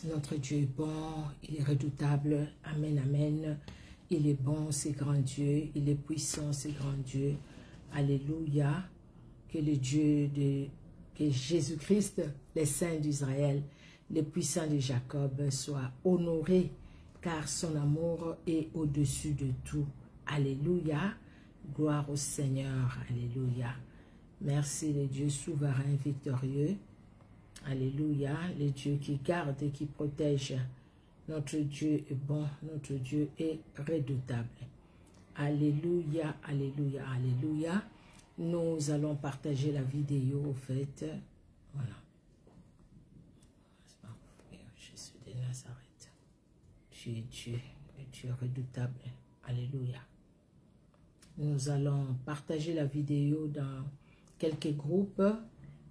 Notre Dieu est bon, il est redoutable. Amen, amen. Il est bon, c'est grand Dieu. Il est puissant, c'est grand Dieu. Alléluia. Que le Dieu que Jésus-Christ, les saints d'Israël, les puissants de Jacob, soient honorés, car son amour est au-dessus de tout. Alléluia. Gloire au Seigneur. Alléluia. Merci le Dieu souverain, victorieux. Alléluia. Le Dieu qui garde et qui protège. Notre Dieu est bon. Notre Dieu est redoutable. Alléluia. Alléluia. Alléluia. Nous allons partager la vidéo, au fait. Voilà. Jésus de Nazareth. Tu es Dieu. Et tu es redoutable. Alléluia. Nous allons partager la vidéo dans quelques groupes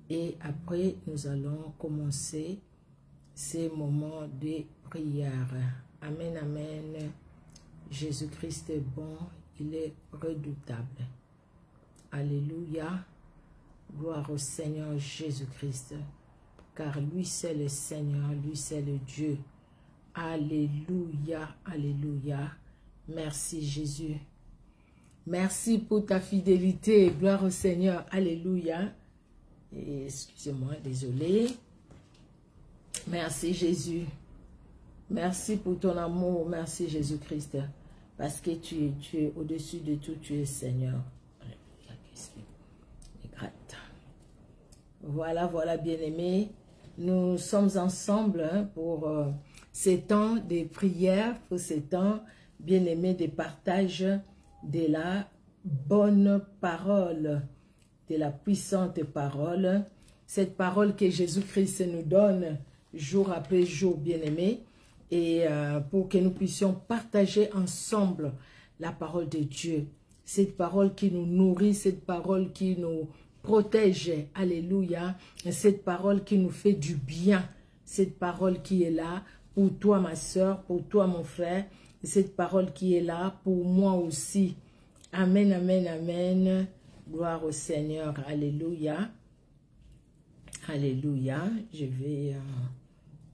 et après nous allons commencer ces moments de prière. Amen, amen. Jésus-Christ est bon, il est redoutable. Alléluia. Gloire au Seigneur Jésus-Christ, car lui c'est le Seigneur, lui c'est le Dieu. Alléluia, alléluia. Merci Jésus. Merci pour ta fidélité. Gloire au Seigneur. Alléluia. Excusez-moi, désolé. Merci Jésus. Merci pour ton amour. Merci Jésus-Christ. Parce que tu es au-dessus de tout. Tu es Seigneur. Voilà, voilà, bien-aimés. Nous sommes ensemble pour ces temps de prière, pour ces temps, bien-aimés, de partage de la bonne parole, de la puissante parole, cette parole que Jésus-Christ nous donne jour après jour, bien-aimés, et pour que nous puissions partager ensemble la parole de Dieu, cette parole qui nous nourrit, cette parole qui nous protège, alléluia, cette parole qui nous fait du bien, cette parole qui est là pour toi ma soeur, pour toi mon frère, cette parole qui est là pour moi aussi. Amen, amen, amen. Gloire au Seigneur. Alléluia. Alléluia. Je vais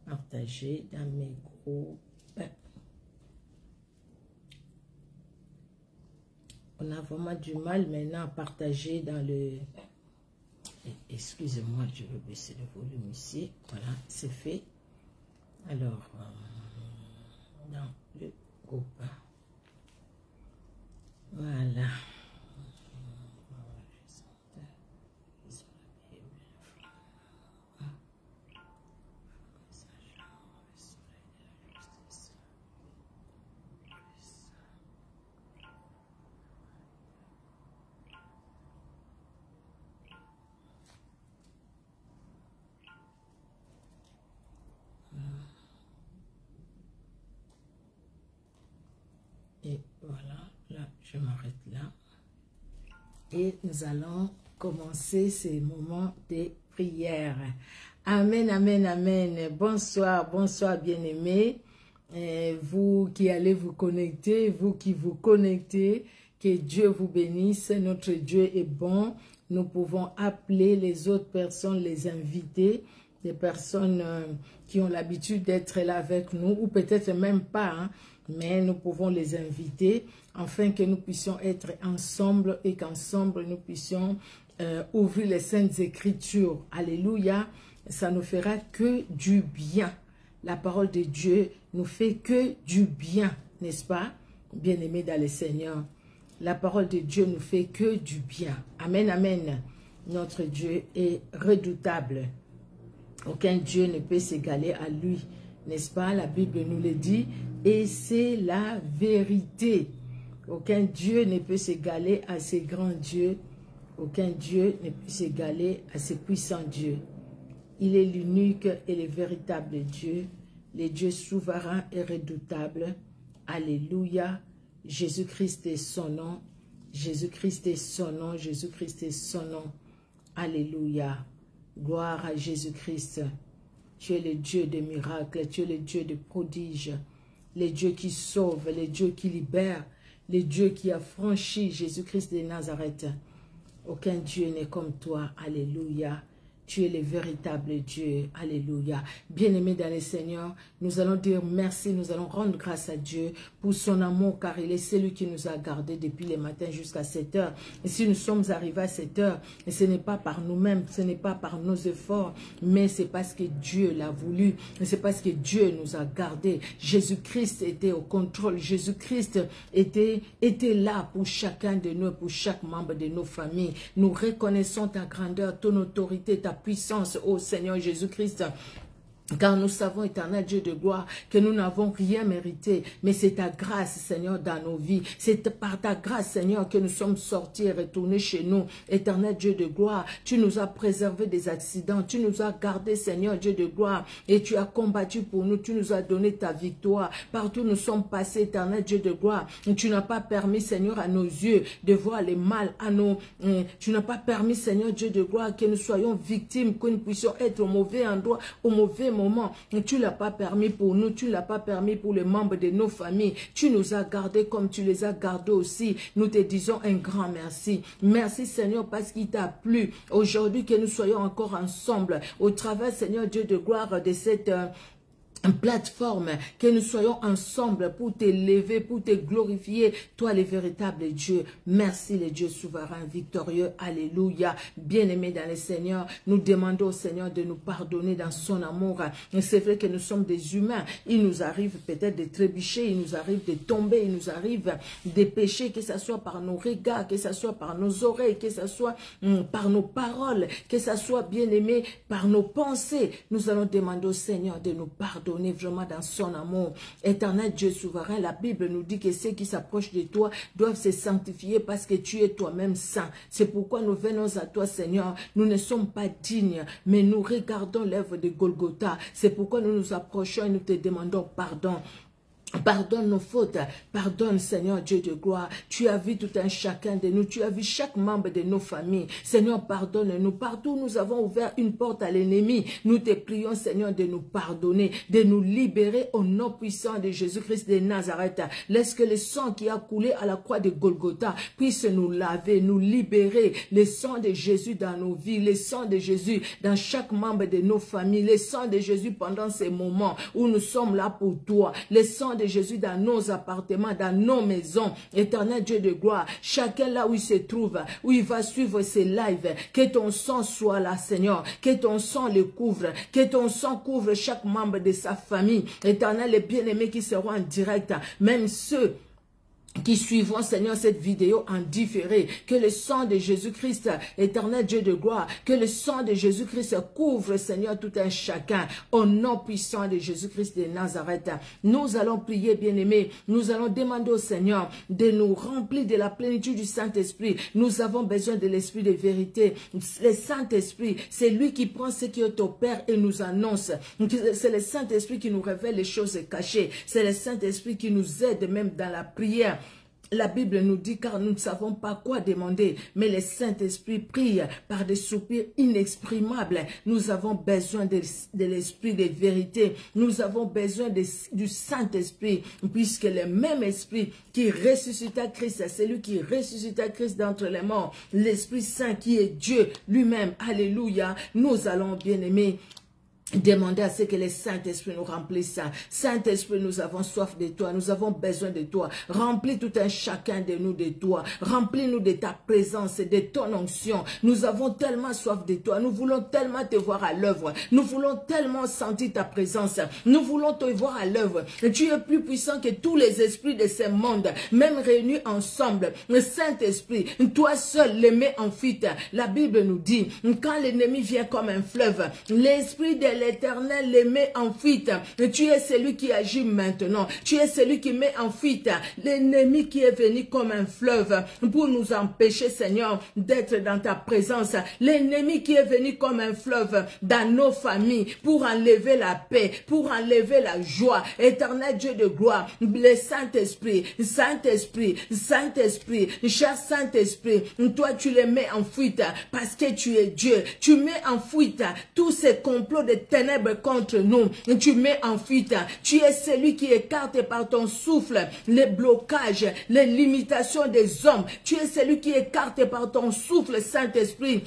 partager dans mes groupes. On a vraiment du mal maintenant à partager dans le... Excusez-moi, je vais baisser le volume ici. Voilà, c'est fait. Alors, dans le groupe. Voilà. Et voilà, là, je m'arrête là. Et nous allons commencer ces moments de prière. Amen, amen, amen. Bonsoir, bonsoir, bien-aimés. Vous qui allez vous connecter, vous qui vous connectez, que Dieu vous bénisse. Notre Dieu est bon. Nous pouvons appeler les autres personnes, les inviter, des personnes qui ont l'habitude d'être là avec nous, ou peut-être même pas, hein, mais nous pouvons les inviter afin que nous puissions être ensemble et qu'ensemble nous puissions ouvrir les Saintes Écritures. Alléluia, ça ne fera que du bien. La parole de Dieu nous fait que du bien, n'est-ce pas, bien-aimés dans le Seigneur? La parole de Dieu nous fait que du bien. Amen, amen. Notre Dieu est redoutable. Aucun Dieu ne peut s'égaler à lui, n'est-ce pas? La Bible nous le dit et c'est la vérité. Aucun Dieu ne peut s'égaler à ces grands dieux. Aucun Dieu ne peut s'égaler à ces puissants dieux. Il est l'unique et le véritable Dieu, le Dieu souverain et redoutable. Alléluia. Jésus-Christ est son nom. Jésus-Christ est son nom. Jésus-Christ est son nom. Alléluia. Gloire à Jésus-Christ. Tu es le Dieu des miracles. Tu es le Dieu des prodiges. Le Dieu qui sauve. Le Dieu qui libère. Le Dieu qui a franchi Jésus-Christ de Nazareth. Aucun Dieu n'est comme toi. Alléluia. Tu es le véritable Dieu. Alléluia. Bien-aimés dans le Seigneur, nous allons dire merci, nous allons rendre grâce à Dieu pour son amour, car il est celui qui nous a gardés depuis le matin jusqu'à 7 heures. Et si nous sommes arrivés à 7 heures, et ce n'est pas par nous-mêmes, ce n'est pas par nos efforts, mais c'est parce que Dieu l'a voulu, et c'est parce que Dieu nous a gardés. Jésus-Christ était au contrôle, Jésus-Christ était là pour chacun de nous, pour chaque membre de nos familles. Nous reconnaissons ta grandeur, ton autorité, ta puissance, ô Seigneur Jésus-Christ. Car nous savons, éternel Dieu de gloire, que nous n'avons rien mérité, mais c'est ta grâce, Seigneur, dans nos vies. C'est par ta grâce, Seigneur, que nous sommes sortis et retournés chez nous. Éternel Dieu de gloire, tu nous as préservés des accidents, tu nous as gardés, Seigneur Dieu de gloire, et tu as combattu pour nous, tu nous as donné ta victoire. Partout où nous sommes passés, éternel Dieu de gloire, tu n'as pas permis, Seigneur, à nos yeux de voir les mal, tu n'as pas permis, Seigneur Dieu de gloire, que nous soyons victimes, que nous puissions être au mauvais endroit, au mauvais moment. Tu ne l'as pas permis pour nous, tu ne l'as pas permis pour les membres de nos familles. Tu nous as gardés comme tu les as gardés aussi. Nous te disons un grand merci. Merci Seigneur parce qu'il t'a plu aujourd'hui que nous soyons encore ensemble au travers, Seigneur Dieu de gloire, de cette plateforme, que nous soyons ensemble pour t'élever, pour te glorifier, toi le véritable Dieu. Merci le Dieu souverain, victorieux, alléluia. Bien-aimés dans le Seigneur, nous demandons au Seigneur de nous pardonner dans son amour. C'est vrai que nous sommes des humains, il nous arrive peut-être de trébucher, il nous arrive de tomber, il nous arrive de pécher, que ce soit par nos regards, que ce soit par nos oreilles, que ce soit par nos paroles, que ce soit, bien-aimé, par nos pensées. Nous allons demander au Seigneur de nous pardonner vraiment dans son amour. Éternel Dieu souverain, la Bible nous dit que ceux qui s'approchent de toi doivent se sanctifier parce que tu es toi-même saint. C'est pourquoi nous venons à toi, Seigneur. Nous ne sommes pas dignes, mais nous regardons l'œuvre de Golgotha. C'est pourquoi nous nous approchons et nous te demandons pardon. Pardonne nos fautes, pardonne Seigneur Dieu de gloire, tu as vu tout un chacun de nous, tu as vu chaque membre de nos familles, Seigneur pardonne-nous, partout nous avons ouvert une porte à l'ennemi, nous te prions Seigneur de nous pardonner, de nous libérer au nom puissant de Jésus-Christ de Nazareth, laisse que le sang qui a coulé à la croix de Golgotha puisse nous laver, nous libérer, le sang de Jésus dans nos vies, le sang de Jésus dans chaque membre de nos familles, le sang de Jésus pendant ces moments où nous sommes là pour toi, le sang de Jésus dans nos appartements, dans nos maisons. Éternel Dieu de gloire, chacun là où il se trouve, où il va suivre ses lives, que ton sang soit là, Seigneur, que ton sang le couvre, que ton sang couvre chaque membre de sa famille. Éternel, les bien-aimés qui seront en direct, même ceux qui suivront, Seigneur, cette vidéo en différé, que le sang de Jésus-Christ, éternel Dieu de gloire, que le sang de Jésus-Christ couvre, Seigneur, tout un chacun, au nom puissant de Jésus-Christ de Nazareth. Nous allons prier, bien-aimés, nous allons demander au Seigneur de nous remplir de la plénitude du Saint-Esprit. Nous avons besoin de l'Esprit de vérité. Le Saint-Esprit, c'est lui qui prend ce qui est au Père et nous annonce. C'est le Saint-Esprit qui nous révèle les choses cachées. C'est le Saint-Esprit qui nous aide même dans la prière. La Bible nous dit, car nous ne savons pas quoi demander, mais le Saint-Esprit prie par des soupirs inexprimables. Nous avons besoin de l'Esprit de vérité. Nous avons besoin du Saint-Esprit, puisque le même Esprit qui ressuscita Christ, c'est lui qui ressuscita Christ d'entre les morts, l'Esprit Saint qui est Dieu lui-même. Alléluia. Nous allons, bien-aimés, demander à ce que le Saint-Esprit nous remplisse. Saint-Esprit, nous avons soif de toi, nous avons besoin de toi. Remplis tout un chacun de nous de toi. Remplis-nous de ta présence, de ton onction. Nous avons tellement soif de toi. Nous voulons tellement te voir à l'œuvre. Nous voulons tellement sentir ta présence. Nous voulons te voir à l'œuvre. Tu es plus puissant que tous les esprits de ce monde, même réunis ensemble. Le Saint-Esprit, toi seul les mets en fuite. La Bible nous dit, quand l'ennemi vient comme un fleuve, l'Esprit de l'Éternel les met en fuite. Tu es celui qui agit maintenant. Tu es celui qui met en fuite l'ennemi qui est venu comme un fleuve pour nous empêcher, Seigneur, d'être dans ta présence. L'ennemi qui est venu comme un fleuve dans nos familles pour enlever la paix, pour enlever la joie. Éternel Dieu de gloire, le Saint-Esprit, Saint-Esprit, Saint-Esprit, cher Saint-Esprit, toi tu les mets en fuite parce que tu es Dieu. Tu mets en fuite tous ces complots de ténèbres contre nous, tu mets en fuite. Tu es celui qui écarte par ton souffle les blocages, les limitations des hommes. Tu es celui qui écarte par ton souffle, Saint-Esprit,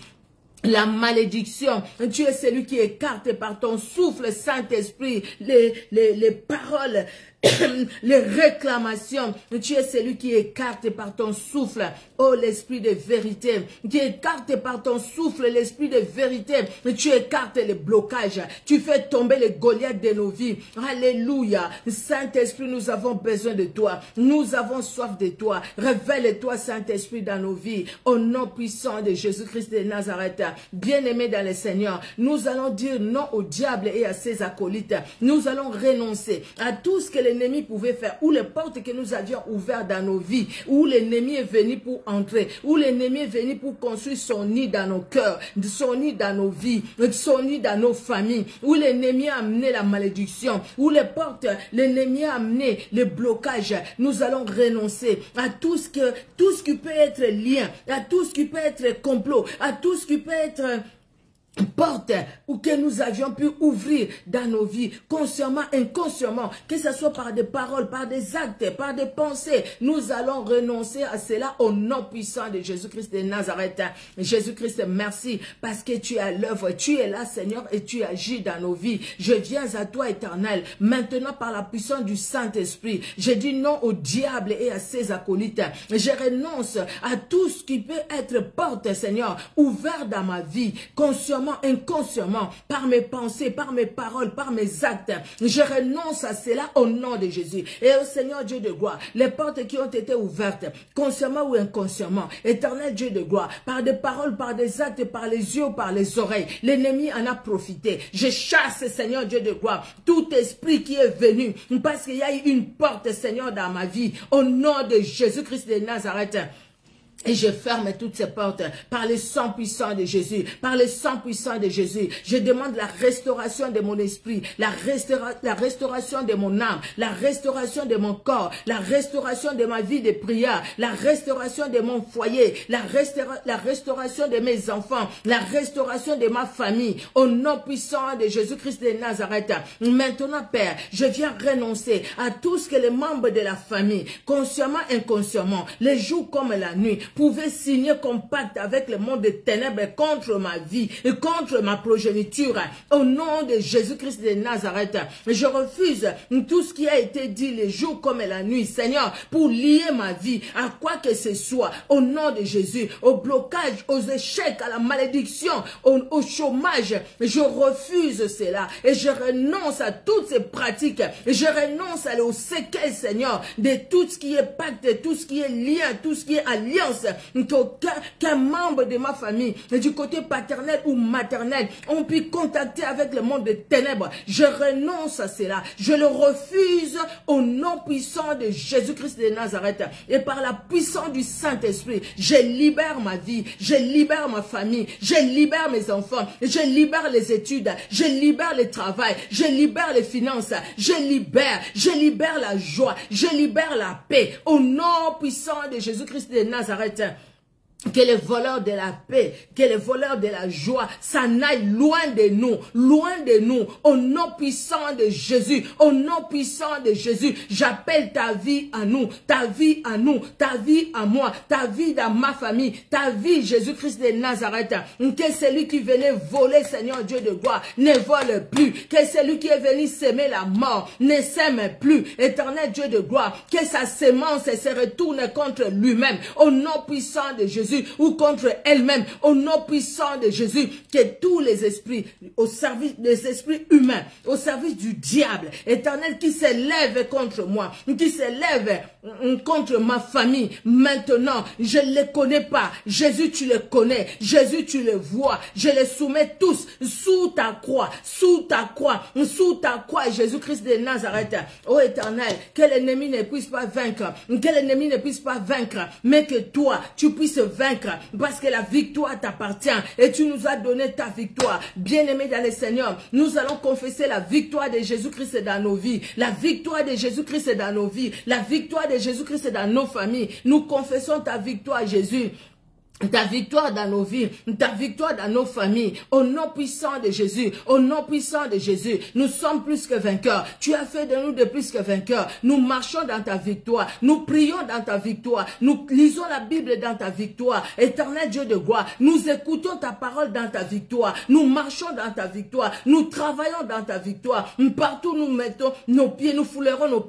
la malédiction. Tu es celui qui écarte par ton souffle, Saint-Esprit, les paroles, les réclamations. Tu es celui qui écarte par ton souffle, oh l'esprit de vérité, qui écarte par ton souffle l'esprit de vérité. Tu écartes les blocages, tu fais tomber les Goliaths de nos vies. Alléluia. Saint-Esprit, nous avons besoin de toi, nous avons soif de toi. Révèle-toi, Saint-Esprit, dans nos vies, au nom puissant de Jésus-Christ de Nazareth. Bien-aimés dans le Seigneur, nous allons dire non au diable et à ses acolytes. Nous allons renoncer à tout ce que l'ennemi pouvait faire, ou les portes que nous avions ouvertes dans nos vies, où l'ennemi est venu pour entrer, où l'ennemi est venu pour construire son nid dans nos cœurs, son nid dans nos vies, son nid dans nos familles, où l'ennemi a amené la malédiction, où les portes, l'ennemi a amené le blocage. Nous allons renoncer à tout ce qui peut être lien, à tout ce qui peut être complot, à tout ce qui peut être porte ou que nous avions pu ouvrir dans nos vies, consciemment, inconsciemment, que ce soit par des paroles, par des actes, par des pensées. Nous allons renoncer à cela au nom puissant de Jésus-Christ de Nazareth. Jésus-Christ, merci parce que tu es à l'œuvre, tu es là, Seigneur, et tu agis dans nos vies. Je viens à toi, Éternel, maintenant par la puissance du Saint-Esprit. Je dis non au diable et à ses acolytes. Je renonce à tout ce qui peut être porte, Seigneur, ouvert dans ma vie, consciemment, inconsciemment, par mes pensées, par mes paroles, par mes actes. Je renonce à cela au nom de Jésus. Et au Seigneur Dieu de gloire, les portes qui ont été ouvertes, consciemment ou inconsciemment, Éternel Dieu de gloire, par des paroles, par des actes, par les yeux, par les oreilles, l'ennemi en a profité. Je chasse, Seigneur Dieu de gloire, tout esprit qui est venu, parce qu'il y a eu une porte, Seigneur, dans ma vie, au nom de Jésus-Christ de Nazareth. Et je ferme toutes ces portes par le sang puissant de Jésus, par le sang puissant de Jésus. Je demande la restauration de mon esprit, la restauration de mon âme, la restauration de mon corps, la restauration de ma vie de prière, la restauration de mon foyer, la restauration de mes enfants, la restauration de ma famille, au nom puissant de Jésus-Christ de Nazareth. Maintenant, Père, je viens renoncer à tout ce que les membres de la famille, consciemment, inconsciemment, les jours comme la nuit, pouvaient signer comme pacte avec le monde des ténèbres contre ma vie et contre ma progéniture. Au nom de Jésus-Christ de Nazareth, je refuse tout ce qui a été dit les jours comme la nuit, Seigneur, pour lier ma vie à quoi que ce soit. Au nom de Jésus, au blocage, aux échecs, à la malédiction, au chômage, je refuse cela et je renonce à toutes ces pratiques. Je renonce aux séquelles, Seigneur, de tout ce qui est pacte, tout ce qui est lien, tout ce qui est alliance. Qu'un membre de ma famille, du côté paternel ou maternel, ont pu contacter avec le monde des ténèbres. Je renonce à cela. Je le refuse au nom puissant de Jésus-Christ de Nazareth. Et par la puissance du Saint-Esprit, je libère ma vie, je libère ma famille, je libère mes enfants, je libère les études, je libère le travail, je libère les finances, je libère la joie, je libère la paix. Au nom puissant de Jésus-Christ de Nazareth. Que les voleurs de la paix, que les voleurs de la joie s'en aillent loin de nous, au nom puissant de Jésus, au nom puissant de Jésus. J'appelle ta vie à nous, ta vie à nous, ta vie à moi, ta vie dans ma famille, ta vie, Jésus-Christ de Nazareth. Que celui qui venait voler, Seigneur Dieu de gloire, ne vole plus. Que celui qui est venu s'aimer la mort ne s'aime plus. Éternel Dieu de gloire, que sa sémence se retourne contre lui-même, au nom puissant de Jésus, ou contre elle-même, au nom puissant de Jésus. Que tous les esprits au service des esprits humains, au service du diable, Éternel, qui s'élève contre moi, qui s'élève contre ma famille, maintenant, je ne les connais pas. Jésus, tu les connais. Jésus, tu les vois. Je les soumets tous sous ta croix, sous ta croix, sous ta croix, Jésus-Christ de Nazareth. Oh Éternel, que l'ennemi ne puisse pas vaincre, que l'ennemi ne puisse pas vaincre, mais que toi, tu puisses vaincre, parce que la victoire t'appartient et tu nous as donné ta victoire. Bien-aimés dans le Seigneur, nous allons confesser la victoire de Jésus-Christ dans nos vies, la victoire de Jésus-Christ dans nos vies, la victoire de Jésus-Christ dans nos familles. Nous confessons ta victoire, Jésus. ta victoire dans nos vies, ta victoire dans nos familles, au nom puissant de Jésus, au nom puissant de Jésus, nous sommes plus que vainqueurs. Tu as fait de nous de plus que vainqueurs. Nous marchons dans ta victoire, nous prions dans ta victoire, nous lisons la Bible dans ta victoire. Éternel Dieu de gloire, nous écoutons ta parole dans ta victoire, nous marchons dans ta victoire, nous travaillons dans ta victoire. Partout nous mettons nos pieds, nous foulerons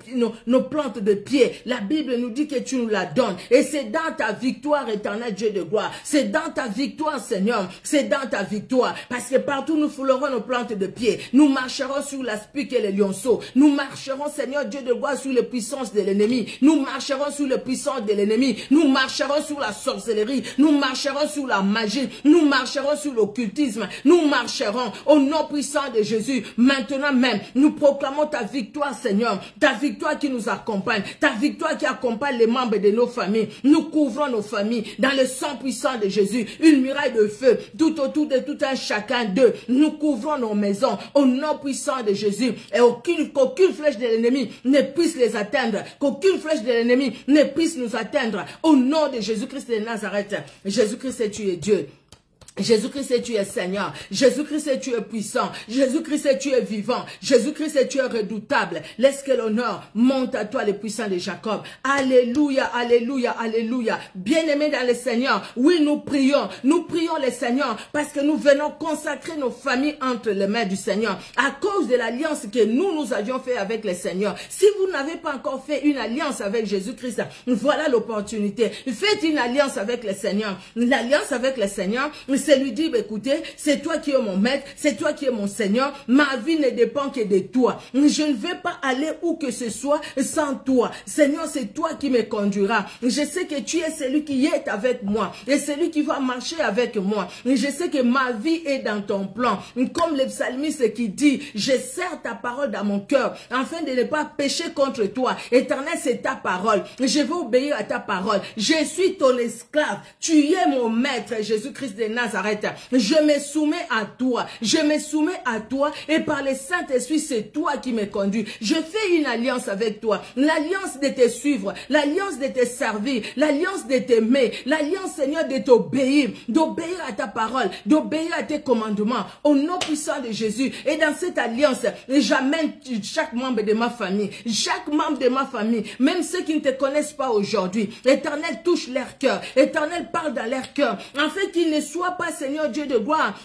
nos plantes de pied. La Bible nous dit que tu nous la donnes et c'est dans ta victoire, éternel Dieu de gloire. C'est dans ta victoire, Seigneur. C'est dans ta victoire. Parce que partout nous foulerons nos plantes de pied. Nous marcherons sur la spique et les lionceaux. Nous marcherons, Seigneur Dieu de gloire, sur les puissances de l'ennemi. Nous marcherons sur les puissances de l'ennemi. Nous marcherons sur la sorcellerie. Nous marcherons sur la magie. Nous marcherons sur l'occultisme. Nous marcherons au nom puissant de Jésus. Maintenant même, nous proclamons ta victoire, Seigneur. Ta victoire qui nous accompagne. Ta victoire qui accompagne les membres de nos familles. Nous couvrons nos familles dans le sang puissant de Jésus, une muraille de feu tout autour de tout un chacun d'eux. Nous couvrons nos maisons au nom puissant de Jésus et qu'aucune flèche de l'ennemi ne puisse les atteindre, qu'aucune flèche de l'ennemi ne puisse nous atteindre au nom de Jésus-Christ de Nazareth. Jésus-Christ, tu es Dieu. Jésus-Christ, tu es Seigneur. Jésus-Christ, tu es puissant. Jésus-Christ, tu es vivant. Jésus-Christ, tu es redoutable. Laisse que l'honneur monte à toi, le puissant de Jacob. Alléluia, alléluia, alléluia. Bien-aimés dans le Seigneur, oui, nous prions le Seigneur parce que nous venons consacrer nos familles entre les mains du Seigneur à cause de l'alliance que nous avions fait avec le Seigneur. Si vous n'avez pas encore fait une alliance avec Jésus-Christ, voilà l'opportunité. Faites une alliance avec le Seigneur. L'alliance avec le Seigneur, c'est lui dire, écoutez, c'est toi qui es mon maître, c'est toi qui es mon Seigneur, ma vie ne dépend que de toi. Je ne vais pas aller où que ce soit sans toi. Seigneur, c'est toi qui me conduiras. Je sais que tu es celui qui est avec moi et celui qui va marcher avec moi. Je sais que ma vie est dans ton plan. Comme le psalmiste qui dit, je serre ta parole dans mon cœur afin de ne pas pécher contre toi. Éternel, c'est ta parole. Je vais obéir à ta parole. Je suis ton esclave. Tu es mon maître, Jésus-Christ de Nazareth. Je me soumets à toi. Je me soumets à toi et par le Saint-Esprit, c'est toi qui me conduis. Je fais une alliance avec toi. L'alliance de te suivre, l'alliance de te servir, l'alliance de t'aimer, l'alliance, Seigneur, de t'obéir, d'obéir à ta parole, d'obéir à tes commandements. Au nom puissant de Jésus. Et dans cette alliance, j'amène chaque membre de ma famille, chaque membre de ma famille, même ceux qui ne te connaissent pas aujourd'hui. Éternel, touche leur cœur. Éternel, parle dans leur cœur, afin qu'ils ne soient pas, Seigneur Dieu de gloire,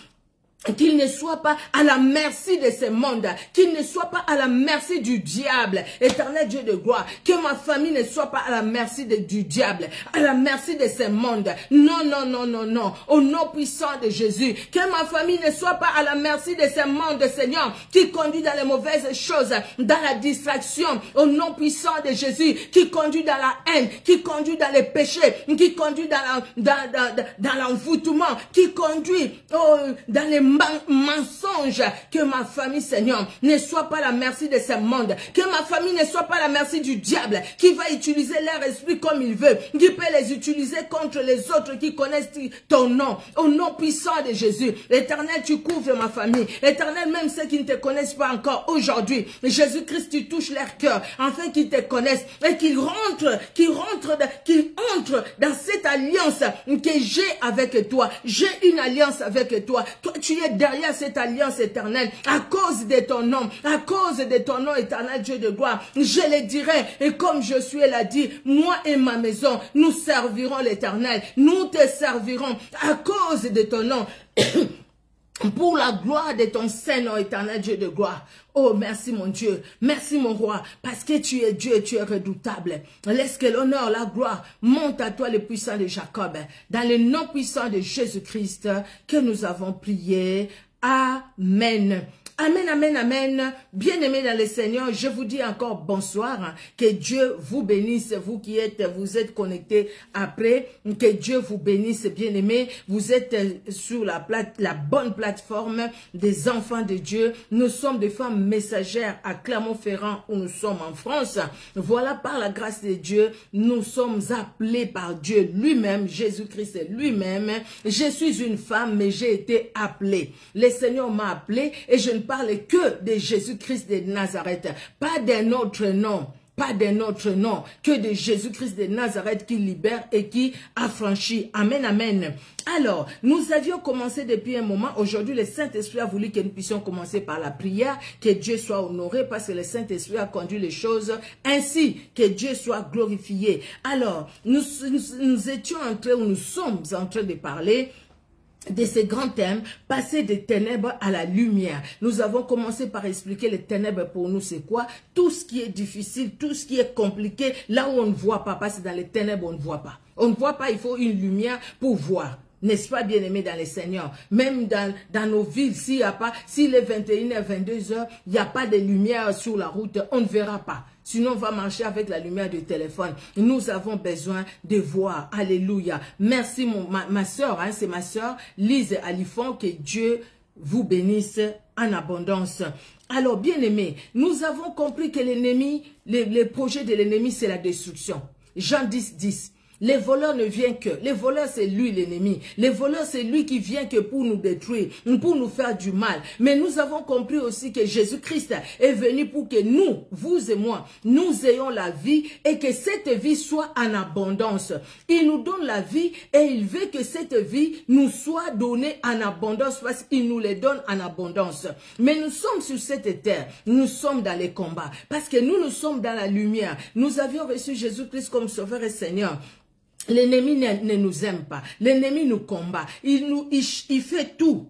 qu'il ne soit pas à la merci de ce monde, qu'il ne soit pas à la merci du diable, éternel Dieu de gloire, que ma famille ne soit pas à la merci du diable, à la merci de ce monde. Non, non, non, non, non, au nom puissant de Jésus, que ma famille ne soit pas à la merci de ce monde, Seigneur, qui conduit dans les mauvaises choses, dans la distraction, au nom puissant de Jésus, qui conduit dans la haine, qui conduit dans les péchés, qui conduit dans l'envoûtement, qui conduit dans les mensonge, que ma famille, Seigneur, ne soit pas à la merci de ce monde, que ma famille ne soit pas à la merci du diable, qui va utiliser leur esprit comme il veut, qui peut les utiliser contre les autres qui connaissent ton nom, au nom puissant de Jésus. Éternel, tu couvres ma famille. Éternel, même ceux qui ne te connaissent pas encore aujourd'hui, Jésus-Christ, tu touches leur cœur, afin qu'ils te connaissent et qu'ils entrent dans cette alliance que j'ai avec toi. J'ai une alliance avec toi. Toi, tu es derrière cette alliance éternelle, à cause de ton nom, éternel Dieu de gloire. Je le dirai, et comme Josué l'a dit, moi et ma maison, nous servirons l'éternel, nous te servirons à cause de ton nom. Pour la gloire de ton Saint-Nom, éternel Dieu de gloire. Oh, merci mon Dieu, merci mon roi, parce que tu es Dieu et tu es redoutable. Laisse que l'honneur, la gloire monte à toi, le puissant de Jacob. Dans le nom puissant de Jésus-Christ que nous avons prié. Amen. Amen, amen, amen. Bien-aimés dans le Seigneur, je vous dis encore bonsoir. Que Dieu vous bénisse, vous qui vous êtes connectés après. Que Dieu vous bénisse, bien-aimés. Vous êtes sur la bonne plateforme des enfants de Dieu. Nous sommes des femmes messagères à Clermont-Ferrand où nous sommes en France. Voilà, par la grâce de Dieu, nous sommes appelés par Dieu lui-même, Jésus-Christ lui-même. Je suis une femme, mais j'ai été appelée. Le Seigneur m'a appelée et je ne parle que de Jésus-Christ de Nazareth, pas d'un autre nom. pas d'un autre nom que de Jésus-Christ de Nazareth qui libère et qui affranchit. Amen, amen. Alors, nous avions commencé depuis un moment. Aujourd'hui, le Saint-Esprit a voulu que nous puissions commencer par la prière, que Dieu soit honoré parce que le Saint-Esprit a conduit les choses ainsi, que Dieu soit glorifié. Alors, nous étions en train, ou nous sommes en train de parler de ces grands thèmes, passer des ténèbres à la lumière. Nous avons commencé par expliquer les ténèbres pour nous, c'est quoi? Tout ce qui est difficile, tout ce qui est compliqué, là où on ne voit pas, parce que dans les ténèbres, on ne voit pas. On ne voit pas, il faut une lumière pour voir. N'est-ce pas, bien-aimés dans les Seigneurs? Même dans nos villes, s'il y a pas, s'il est 21h, 22h, il n'y a pas de lumière sur la route, on ne verra pas. Sinon, on va marcher avec la lumière du téléphone. Nous avons besoin de voir. Alléluia. Merci, ma soeur, hein, c'est ma soeur, Lise Alifon, que Dieu vous bénisse en abondance. Alors, bien-aimés, nous avons compris que l'ennemi, les projets de l'ennemi, c'est la destruction. Jean 10, 10. Les voleurs ne viennent que. Les voleurs, c'est lui l'ennemi. Les voleurs, c'est lui qui vient que pour nous détruire, pour nous faire du mal. Mais nous avons compris aussi que Jésus-Christ est venu pour que nous, vous et moi, nous ayons la vie et que cette vie soit en abondance. Il nous donne la vie et il veut que cette vie nous soit donnée en abondance parce qu'il nous les donne en abondance. Mais nous sommes sur cette terre. Nous sommes dans les combats parce que nous sommes dans la lumière. Nous avions reçu Jésus-Christ comme Sauveur et Seigneur. L'ennemi ne nous aime pas. L'ennemi nous combat. Il fait tout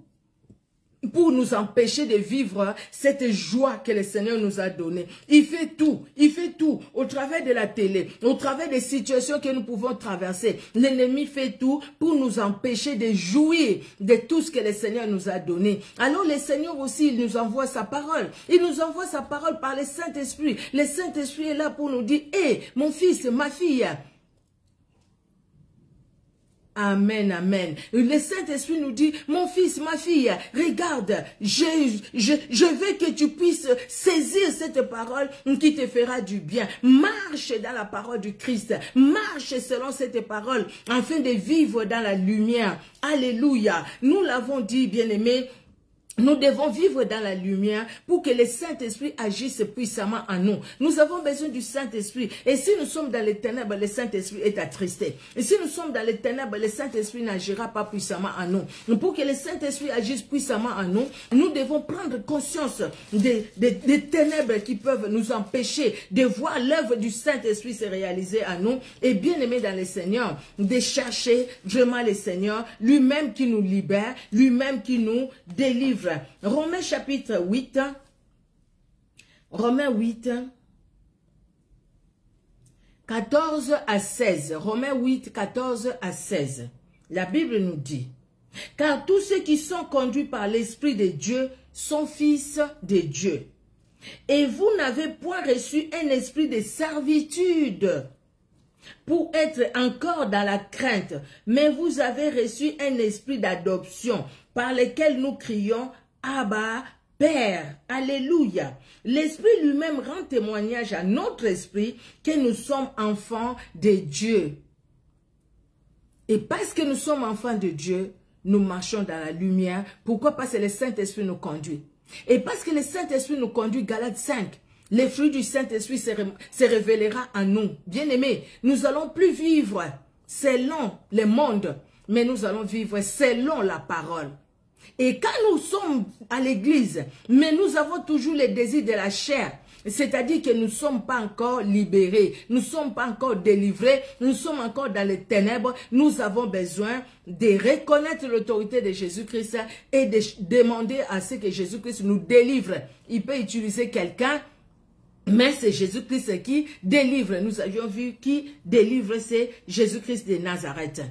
pour nous empêcher de vivre cette joie que le Seigneur nous a donnée. Il fait tout au travers de la télé, au travers des situations que nous pouvons traverser. L'ennemi fait tout pour nous empêcher de jouir de tout ce que le Seigneur nous a donné. Alors le Seigneur aussi, il nous envoie sa parole. Il nous envoie sa parole par le Saint-Esprit. Le Saint-Esprit est là pour nous dire, hé, mon fils, ma fille, amen, amen. Le Saint-Esprit nous dit, mon fils, ma fille, regarde, je veux que tu puisses saisir cette parole qui te fera du bien. Marche dans la parole du Christ. Marche selon cette parole afin de vivre dans la lumière. Alléluia. Nous l'avons dit, bien-aimés. Nous devons vivre dans la lumière pour que le Saint-Esprit agisse puissamment en nous. Nous avons besoin du Saint-Esprit. Et si nous sommes dans les ténèbres, le Saint-Esprit est attristé. Et si nous sommes dans les ténèbres, le Saint-Esprit n'agira pas puissamment en nous. Pour que le Saint-Esprit agisse puissamment en nous, nous devons prendre conscience des ténèbres qui peuvent nous empêcher de voir l'œuvre du Saint-Esprit se réaliser en nous. Et bien aimé dans le Seigneur, de chercher vraiment le Seigneur, lui-même qui nous libère, lui-même qui nous délivre. Romains chapitre 8, Romains 8, 14 à 16, Romains 8, 14 à 16, la Bible nous dit, « Car tous ceux qui sont conduits par l'Esprit de Dieu sont fils de Dieu. Et vous n'avez point reçu un esprit de servitude pour être encore dans la crainte, mais vous avez reçu un esprit d'adoption par lequel nous crions « Abba, Père ». Alléluia. L'Esprit lui-même rend témoignage à notre esprit que nous sommes enfants de Dieu. Et parce que nous sommes enfants de Dieu, nous marchons dans la lumière. Pourquoi? Parce que le Saint-Esprit nous conduit. Et parce que le Saint-Esprit nous conduit, Galates 5, les fruits du Saint-Esprit se révélera en nous. Bien-aimés, nous allons plus vivre selon le monde, mais nous allons vivre selon la parole. Et quand nous sommes à l'église, mais nous avons toujours les désirs de la chair, c'est-à-dire que nous ne sommes pas encore libérés, nous ne sommes pas encore délivrés, nous sommes encore dans les ténèbres, nous avons besoin de reconnaître l'autorité de Jésus-Christ et de demander à ce que Jésus-Christ nous délivre. Il peut utiliser quelqu'un, mais c'est Jésus-Christ qui délivre. Nous avions vu qui délivre, c'est Jésus-Christ de Nazareth.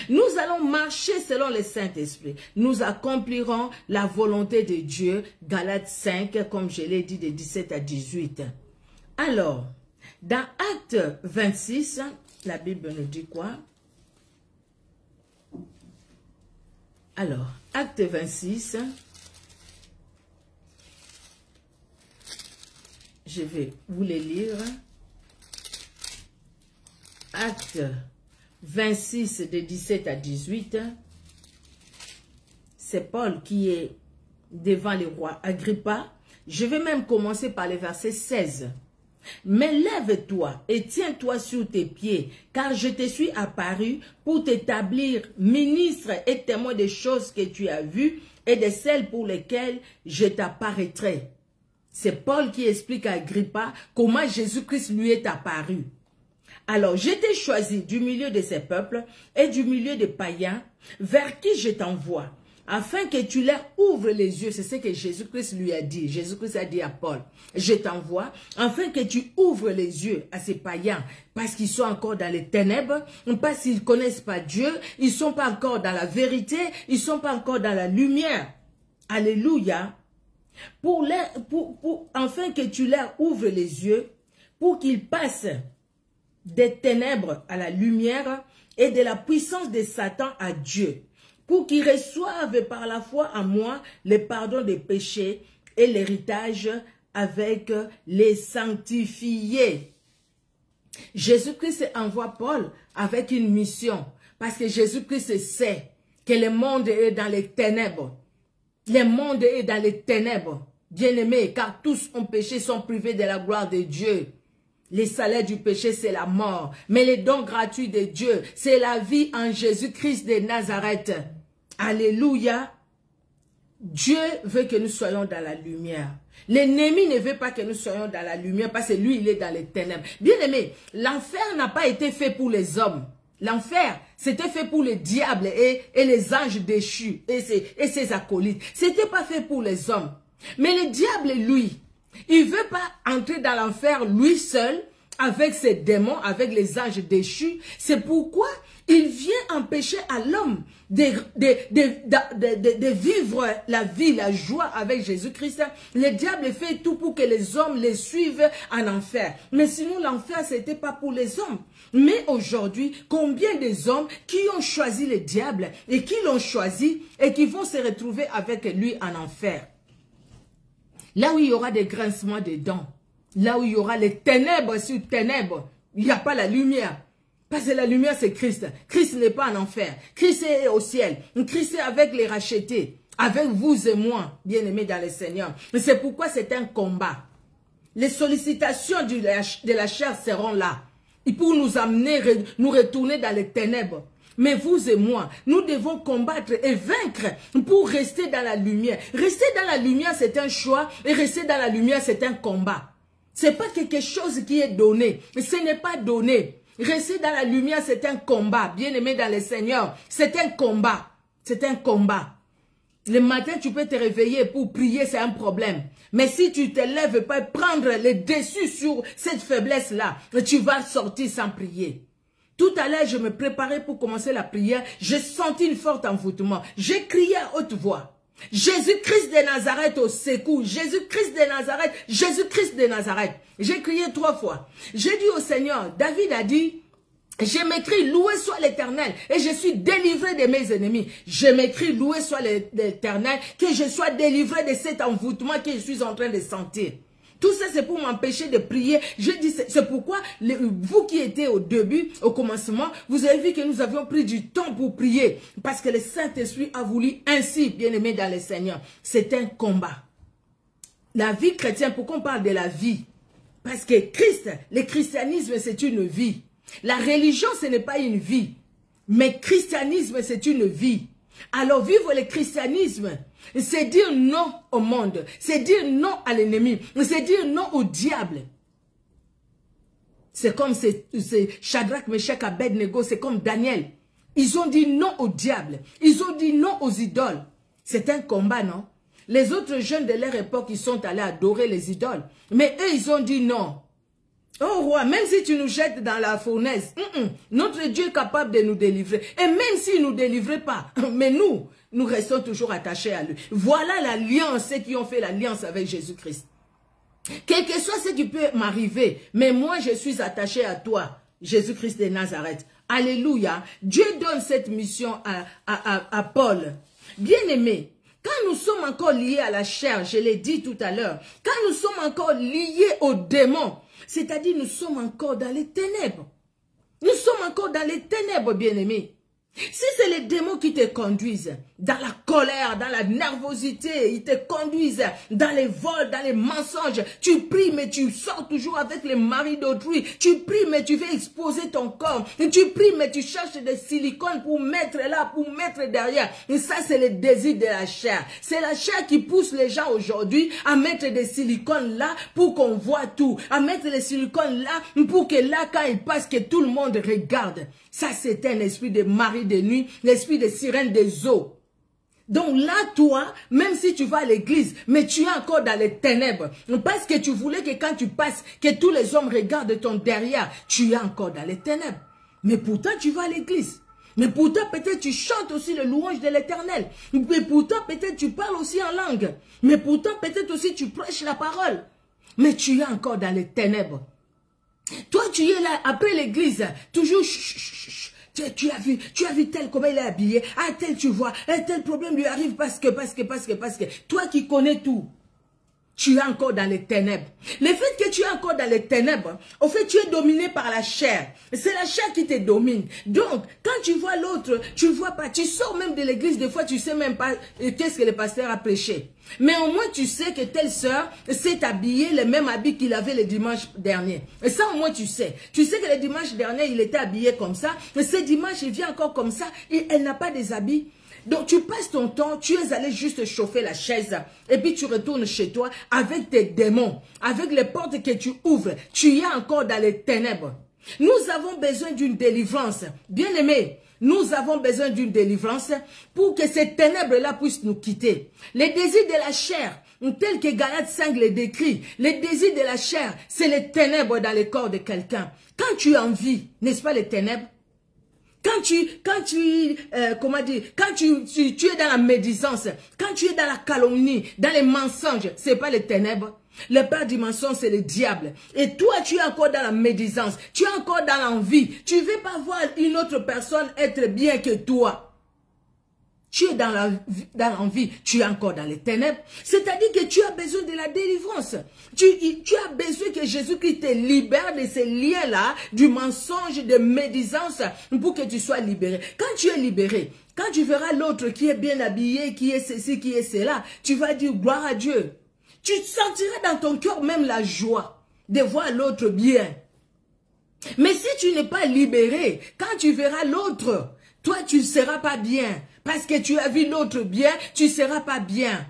Nous allons marcher selon le Saint-Esprit. Nous accomplirons la volonté de Dieu. Galates 5, comme je l'ai dit, de 17 à 18. Alors, dans Acte 26, la Bible nous dit quoi? Alors, Acte 26, je vais vous les lire. Acte 26 de 17 à 18, c'est Paul qui est devant le roi Agrippa. Je vais même commencer par le verset 16. Mais lève-toi et tiens-toi sur tes pieds, car je te suis apparu pour t'établir ministre et témoin des choses que tu as vues et de celles pour lesquelles je t'apparaîtrai. C'est Paul qui explique à Agrippa comment Jésus-Christ lui est apparu. Alors, je t'ai choisi du milieu de ces peuples et du milieu des païens, vers qui je t'envoie, afin que tu leur ouvres les yeux. C'est ce que Jésus-Christ lui a dit. Jésus-Christ a dit à Paul, je t'envoie, afin que tu ouvres les yeux à ces païens, parce qu'ils sont encore dans les ténèbres, parce qu'ils ne connaissent pas Dieu, ils ne sont pas encore dans la vérité, ils ne sont pas encore dans la lumière. Alléluia. Afin que tu leur ouvres les yeux, pour qu'ils passent des ténèbres à la lumière et de la puissance de Satan à Dieu, pour qu'ils reçoivent par la foi en moi le pardon des péchés et l'héritage avec les sanctifiés. Jésus-Christ envoie Paul avec une mission, parce que Jésus-Christ sait que le monde est dans les ténèbres. Le monde est dans les ténèbres, bien-aimés, car tous ont péché, sont privés de la gloire de Dieu. Les salaires du péché, c'est la mort. Mais les dons gratuits de Dieu, c'est la vie en Jésus-Christ de Nazareth. Alléluia. Dieu veut que nous soyons dans la lumière. L'ennemi ne veut pas que nous soyons dans la lumière parce que lui, il est dans les ténèbres. Bien aimé, l'enfer n'a pas été fait pour les hommes. L'enfer, c'était fait pour le diable et les anges déchus et ses acolytes. C'était pas fait pour les hommes. Mais le diable, lui, il veut pas entrer dans l'enfer lui seul, avec ses démons, avec les anges déchus. C'est pourquoi il vient empêcher à l'homme de vivre la vie, la joie avec Jésus-Christ. Le diable fait tout pour que les hommes les suivent en enfer. Mais sinon, l'enfer, c'était pas pour les hommes. Mais aujourd'hui, combien des hommes qui ont choisi le diable et qui l'ont choisi et qui vont se retrouver avec lui en enfer? Là où il y aura des grincements de dents, là où il y aura les ténèbres sur ténèbres, il n'y a pas la lumière. Parce que la lumière, c'est Christ. Christ n'est pas en enfer. Christ est au ciel. Christ est avec les rachetés. Avec vous et moi, bien-aimés dans le Seigneur. C'est pourquoi c'est un combat. Les sollicitations de la chair seront là. Et pour nous amener, nous retourner dans les ténèbres. Mais vous et moi, nous devons combattre et vaincre pour rester dans la lumière. Rester dans la lumière, c'est un choix. Et rester dans la lumière, c'est un combat. Ce n'est pas quelque chose qui est donné. Ce n'est pas donné. Rester dans la lumière, c'est un combat. Bien-aimé dans le Seigneur, c'est un combat. C'est un combat. Le matin, tu peux te réveiller pour prier, c'est un problème. Mais si tu te lèves pas prendre le dessus sur cette faiblesse-là, tu vas sortir sans prier. Tout à l'heure, je me préparais pour commencer la prière. J'ai senti une forte envoûtement. J'ai crié à haute voix. Jésus-Christ de Nazareth au secours. Jésus-Christ de Nazareth. Jésus-Christ de Nazareth. J'ai crié 3 fois. J'ai dit au Seigneur, David a dit, je m'écris, loué soit l'Éternel, et je suis délivré de mes ennemis. Je m'écris, loué soit l'Éternel, que je sois délivré de cet envoûtement que je suis en train de sentir. Tout ça, c'est pour m'empêcher de prier. Je dis, c'est pourquoi vous qui étiez au début, au commencement, vous avez vu que nous avions pris du temps pour prier. Parce que le Saint-Esprit a voulu ainsi, bien-aimé dans le Seigneur. C'est un combat. La vie chrétienne, pourquoi on parle de la vie? Parce que Christ, le christianisme, c'est une vie. La religion, ce n'est pas une vie. Mais christianisme, c'est une vie. Alors vivre le christianisme, c'est dire non au monde, c'est dire non à l'ennemi, c'est dire non au diable. C'est comme Shadrach, Meshach, Abednego, c'est comme Daniel. Ils ont dit non au diable, ils ont dit non aux idoles. C'est un combat, non? Les autres jeunes de leur époque, ils sont allés adorer les idoles. Mais eux, ils ont dit non. Oh roi, même si tu nous jettes dans la fournaise, notre Dieu est capable de nous délivrer. Et même s'il ne nous délivrait pas, mais nous restons toujours attachés à lui. Voilà l'alliance, ceux qui ont fait l'alliance avec Jésus-Christ. Quel que soit ce qui peut m'arriver, mais moi je suis attaché à toi, Jésus-Christ de Nazareth. Alléluia. Dieu donne cette mission à Paul. Bien-aimé, quand nous sommes encore liés à la chair, je l'ai dit tout à l'heure, quand nous sommes encore liés aux démons, c'est-à-dire nous sommes encore dans les ténèbres. Nous sommes encore dans les ténèbres, bien-aimés. Si c'est les démons qui te conduisent dans la colère, dans la nervosité. Ils te conduisent dans les vols, dans les mensonges. Tu pries, mais tu sors toujours avec les maris d'autrui. Tu pries, mais tu veux exposer ton corps. Tu pries, mais tu cherches des silicones pour mettre là, pour mettre derrière. Et ça, c'est le désir de la chair. C'est la chair qui pousse les gens aujourd'hui à mettre des silicones là pour qu'on voit tout. À mettre les silicones là pour que là, quand ils passent, que tout le monde regarde. Ça, c'est un esprit de mari de nuit, l'esprit de sirène des eaux. Donc là, toi, même si tu vas à l'église, mais tu es encore dans les ténèbres. Parce que tu voulais que quand tu passes, que tous les hommes regardent ton derrière, tu es encore dans les ténèbres. Mais pourtant, tu vas à l'église. Mais pourtant, peut-être tu chantes aussi le louange de l'Éternel. Mais pourtant, peut-être tu parles aussi en langue. Mais pourtant, peut-être aussi tu prêches la parole. Mais tu es encore dans les ténèbres. Toi, tu es là, après l'église, toujours, tu as vu tel, comment il est habillé, ah, tel, tu vois, tel problème lui arrive parce que, toi qui connais tout, tu es encore dans les ténèbres. Le fait que tu es encore dans les ténèbres, au fait, tu es dominé par la chair. C'est la chair qui te domine. Donc, quand tu vois l'autre, tu ne vois pas, tu sors même de l'église, des fois, tu ne sais même pas qu'est-ce que le pasteur a prêché. Mais au moins, tu sais que telle sœur s'est habillée le même habit qu'il avait le dimanche dernier. Et ça, au moins, tu sais. Tu sais que le dimanche dernier, il était habillé comme ça. Et ce dimanche, il vient encore comme ça. Et elle n'a pas des habits. Donc, tu passes ton temps, tu es allé juste chauffer la chaise. Et puis, tu retournes chez toi avec tes démons. Avec les portes que tu ouvres. Tu es encore dans les ténèbres. Nous avons besoin d'une délivrance. Bien-aimés. Nous avons besoin d'une délivrance pour que ces ténèbres-là puissent nous quitter. Les désirs de la chair, tel que Galates 5 le décrit, les désirs de la chair, c'est les ténèbres dans le corps de quelqu'un. Quand tu envies, n'est-ce pas les ténèbres? Quand tu es dans la médisance, quand tu es dans la calomnie, dans les mensonges, c'est pas les ténèbres. Le père du mensonge, c'est le diable. Et toi, tu es encore dans la médisance. Tu es encore dans l'envie. Tu ne veux pas voir une autre personne être bien que toi. Tu es dans l'envie. Tu es encore dans les ténèbres. C'est-à-dire que tu as besoin de la délivrance. Tu as besoin que Jésus-Christ te libère de ces liens-là, du mensonge, de médisance, pour que tu sois libéré. Quand tu es libéré, quand tu verras l'autre qui est bien habillé, qui est ceci, qui est cela, tu vas dire gloire à Dieu. Tu sentiras dans ton cœur même la joie de voir l'autre bien. Mais si tu n'es pas libéré, quand tu verras l'autre, toi tu ne seras pas bien. Parce que tu as vu l'autre bien, tu ne seras pas bien.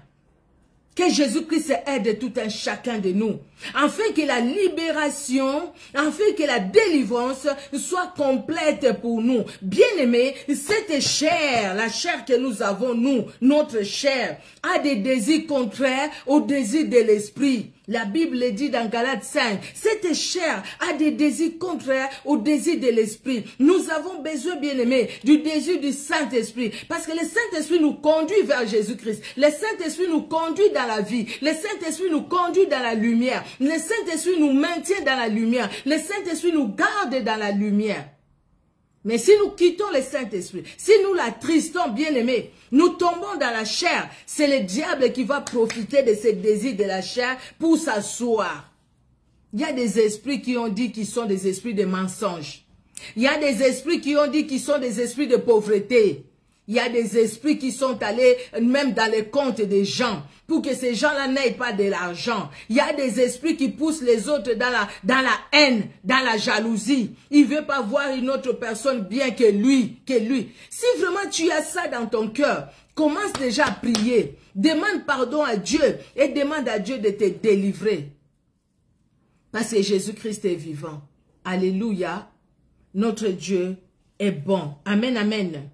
Que Jésus-Christ aide tout un chacun de nous. Afin que la libération, afin que la délivrance soit complète pour nous. Bien-aimés, cette chair, la chair que nous avons, nous, notre chair, a des désirs contraires aux désirs de l'esprit. La Bible dit dans Galates 5, cette chair a des désirs contraires aux désirs de l'esprit. Nous avons besoin, bien-aimés, du désir du Saint-Esprit. Parce que le Saint-Esprit nous conduit vers Jésus-Christ. Le Saint-Esprit nous conduit dans la vie. Le Saint-Esprit nous conduit dans la lumière. Le Saint-Esprit nous maintient dans la lumière. Le Saint-Esprit nous garde dans la lumière. Mais si nous quittons le Saint-Esprit, si nous l'attristons, bien-aimés, nous tombons dans la chair, c'est le diable qui va profiter de ces désirs de la chair pour s'asseoir. Il y a des esprits qui ont dit qu'ils sont des esprits de mensonges. Il y a des esprits qui ont dit qu'ils sont des esprits de pauvreté. Il y a des esprits qui sont allés même dans les comptes des gens pour que ces gens-là n'aient pas de l'argent. Il y a des esprits qui poussent les autres dans la haine, dans la jalousie. Il ne veut pas voir une autre personne bien que lui. Si vraiment tu as ça dans ton cœur, commence déjà à prier. Demande pardon à Dieu et demande à Dieu de te délivrer. Parce que Jésus-Christ est vivant. Alléluia. Notre Dieu est bon. Amen, amen.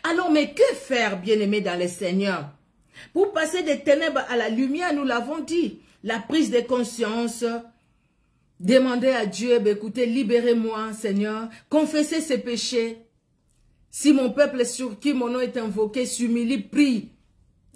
Alors, mais que faire, bien-aimés dans le Seigneur? Pour passer des ténèbres à la lumière, nous l'avons dit, la prise de conscience, demander à Dieu, écoutez, libérez-moi, Seigneur, confessez ses péchés. Si mon peuple sur qui mon nom est invoqué s'humilie, prie,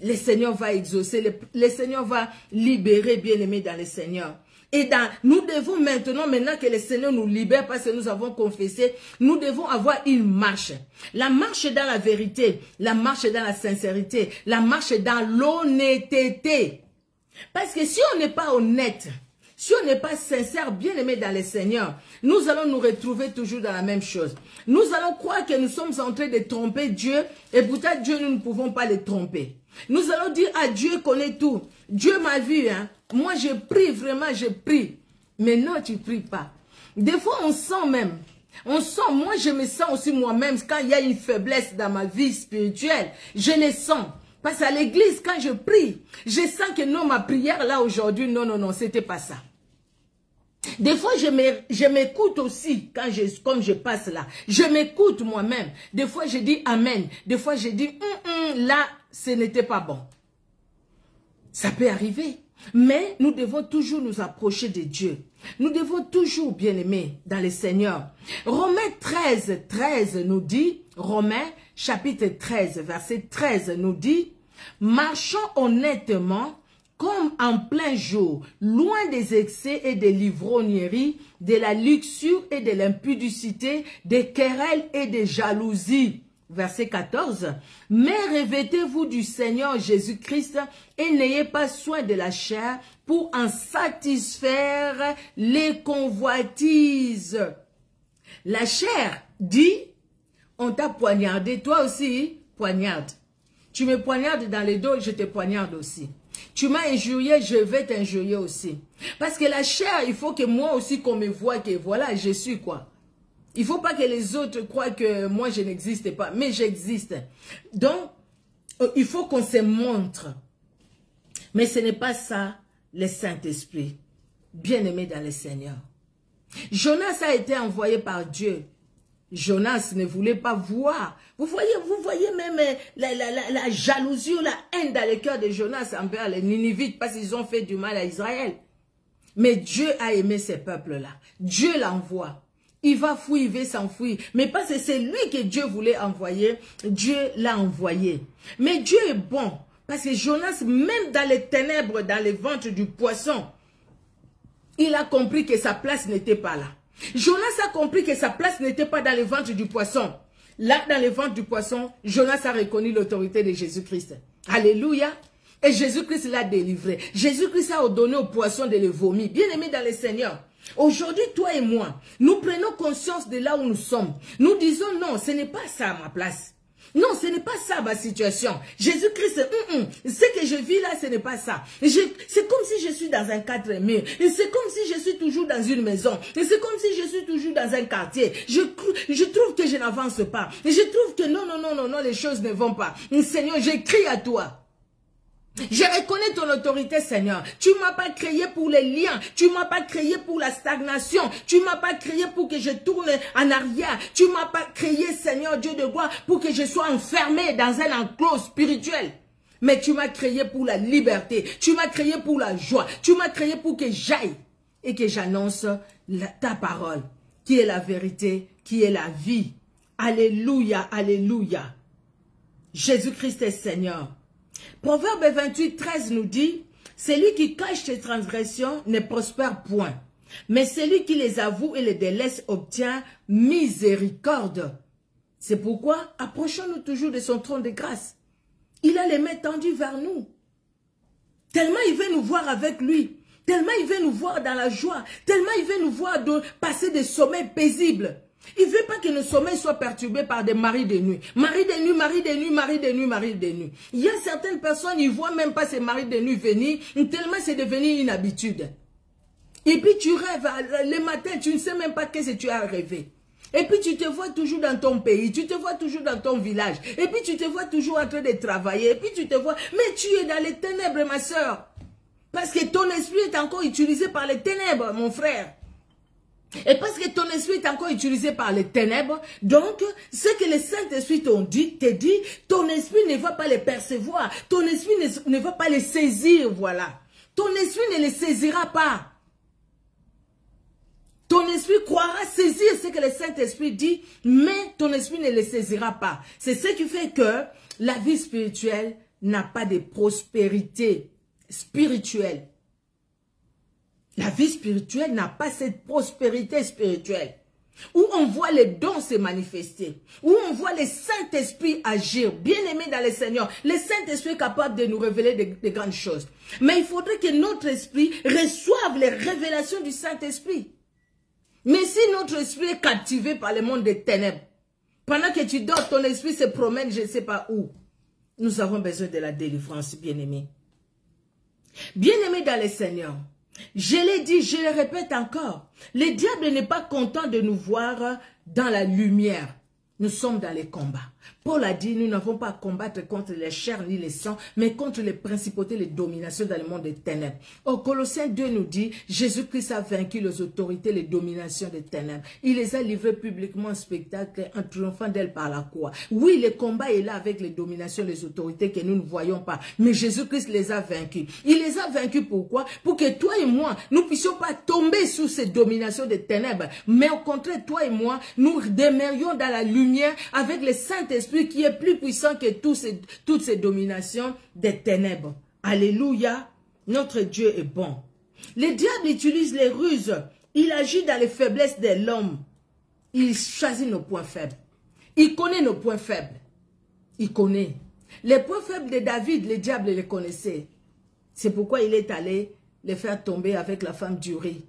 le Seigneur va exaucer, le Seigneur va libérer, bien-aimés dans le Seigneur. Et nous devons maintenant que le Seigneur nous libère parce que nous avons confessé, nous devons avoir une marche. La marche dans la vérité, la marche dans la sincérité, la marche dans l'honnêteté. Parce que si on n'est pas honnête, Si on n'est pas sincère, bien aimé dans le Seigneur, nous allons nous retrouver toujours dans la même chose. Nous allons croire que nous sommes en train de tromper Dieu et pourtant Dieu, nous ne pouvons pas le tromper. Nous allons dire, ah, Dieu connaît tout. Dieu m'a vu, hein. Moi, je prie, vraiment, je prie. Mais non, tu ne pries pas. Des fois, on sent même. On sent, moi, je me sens aussi moi-même quand il y a une faiblesse dans ma vie spirituelle. Je le sens. Parce qu'à l'église, quand je prie, je sens que non, ma prière là aujourd'hui, non, non, non, c'était pas ça. Des fois, je m'écoute aussi comme je passe là. Je m'écoute moi-même. Des fois, je dis Amen. Des fois, je dis là, ce n'était pas bon. Ça peut arriver. Mais nous devons toujours nous approcher de Dieu. Nous devons toujours, bien aimer, dans le Seigneur. Romains 13, 13 nous dit, Romains chapitre 13, verset 13 nous dit, marchons honnêtement comme en plein jour, loin des excès et des livrogneries, de la luxure et de l'impudicité, des querelles et des jalousies. Verset 14, mais revêtez-vous du Seigneur Jésus-Christ et n'ayez pas soin de la chair pour en satisfaire les convoitises. La chair dit, on t'a poignardé, toi aussi, poignarde. Tu me poignardes dans le dos, je te poignarde aussi. Tu m'as injurié, je vais t'injurier aussi. Parce que la chair, il faut que moi aussi qu'on me voie que voilà, je suis quoi. Il ne faut pas que les autres croient que moi je n'existe pas, mais j'existe. Donc, il faut qu'on se montre. Mais ce n'est pas ça le Saint-Esprit. Bien-aimé dans le Seigneur. Jonas a été envoyé par Dieu. Jonas ne voulait pas voir. Vous voyez même la jalousie ou la haine dans le cœur de Jonas envers les Ninivites parce qu'ils ont fait du mal à Israël. Mais Dieu a aimé ces peuples-là. Dieu l'envoie. Il va fuir, il va s'enfuir. Mais parce que c'est lui que Dieu voulait envoyer, Dieu l'a envoyé. Mais Dieu est bon. Parce que Jonas, même dans les ténèbres, dans le ventre du poisson, il a compris que sa place n'était pas là. Jonas a compris que sa place n'était pas dans le ventre du poisson. Là, dans le ventre du poisson, Jonas a reconnu l'autorité de Jésus-Christ. Alléluia. Et Jésus-Christ l'a délivré. Jésus-Christ a ordonné au poisson de le vomir. Bien aimé dans le Seigneur. Aujourd'hui, toi et moi, nous prenons conscience de là où nous sommes. Nous disons non, ce n'est pas ça ma place. Non, ce n'est pas ça ma situation. Jésus-Christ, ce que je vis là, ce n'est pas ça. C'est comme si je suis dans un 4 murs. C'est comme si je suis toujours dans une maison. C'est comme si je suis toujours dans un quartier. Je trouve que je n'avance pas. Je trouve que non, les choses ne vont pas. Seigneur, j'écris à toi. Je reconnais ton autorité, Seigneur. Tu ne m'as pas créé pour les liens. Tu ne m'as pas créé pour la stagnation. Tu ne m'as pas créé pour que je tourne en arrière. Tu ne m'as pas créé, Seigneur Dieu de gloire, pour que je sois enfermé dans un enclos spirituel. Mais tu m'as créé pour la liberté. Tu m'as créé pour la joie. Tu m'as créé pour que j'aille et que j'annonce ta parole, qui est la vérité, qui est la vie. Alléluia, alléluia. Jésus-Christ est Seigneur. Proverbe 28, 13 nous dit, celui qui cache ses transgressions ne prospère point, mais celui qui les avoue et les délaisse obtient miséricorde. C'est pourquoi approchons-nous toujours de son trône de grâce. Il a les mains tendues vers nous. Tellement il veut nous voir avec lui, tellement il veut nous voir dans la joie, tellement il veut nous voir passer des sommeils paisibles. Il ne veut pas que nos sommeils soient perturbés par des maris de nuit. Mari de nuit, mari de nuit, mari de nuit, mari de nuit. Il y a certaines personnes, ils ne voient même pas ces maris de nuit venir, tellement c'est devenu une habitude. Et puis tu rêves, le matin, tu ne sais même pas qu'est-ce que tu as rêvé. Et puis tu te vois toujours dans ton pays, tu te vois toujours dans ton village. Et puis tu te vois toujours en train de travailler. Et puis tu te vois, mais tu es dans les ténèbres, ma soeur. Parce que ton esprit est encore utilisé par les ténèbres, mon frère. Et parce que ton esprit est encore utilisé par les ténèbres, donc ce que le Saint-Esprit te dit, ton esprit ne va pas les percevoir, ton esprit ne va pas les saisir, voilà. Ton esprit ne les saisira pas. Ton esprit croira saisir ce que le Saint-Esprit dit, mais ton esprit ne les saisira pas. C'est ce qui fait que la vie spirituelle n'a pas de prospérité spirituelle. La vie spirituelle n'a pas cette prospérité spirituelle. où on voit les dons se manifester, où on voit le Saint-Esprit agir, bien-aimé dans le Seigneur. Le Saint-Esprit est capable de nous révéler de grandes choses. Mais il faudrait que notre esprit reçoive les révélations du Saint-Esprit. Mais si notre esprit est captivé par le monde des ténèbres, pendant que tu dors, ton esprit se promène, je ne sais pas où. Nous avons besoin de la délivrance, bien-aimé. Bien-aimé dans le Seigneur, je l'ai dit, je le répète encore, le diable n'est pas content de nous voir dans la lumière. Nous sommes dans les combats. Paul a dit, nous n'avons pas à combattre contre les chairs ni les sangs, mais contre les principautés, les dominations dans le monde des ténèbres. Au Colossiens 2 nous dit, Jésus-Christ a vaincu les autorités, les dominations des ténèbres. Il les a livrées publiquement en spectacle, en triomphant d'elles par la croix. Oui, le combat est là avec les dominations, les autorités que nous ne voyons pas. Mais Jésus-Christ les a vaincus. Il les a vaincus pourquoi? Pour que toi et moi, nous ne puissions pas tomber sous ces dominations des ténèbres. Mais au contraire, toi et moi, nous demeurions dans la lumière avec le Saint-Esprit qui est plus puissant que toutes ces dominations des ténèbres. Alléluia, notre Dieu est bon. Le diable utilise les ruses, il agit dans les faiblesses de l'homme. Il choisit nos points faibles. Il connaît nos points faibles. Il connaît. Les points faibles de David, le diable les connaissait. C'est pourquoi il est allé les faire tomber avec la femme d'Uri.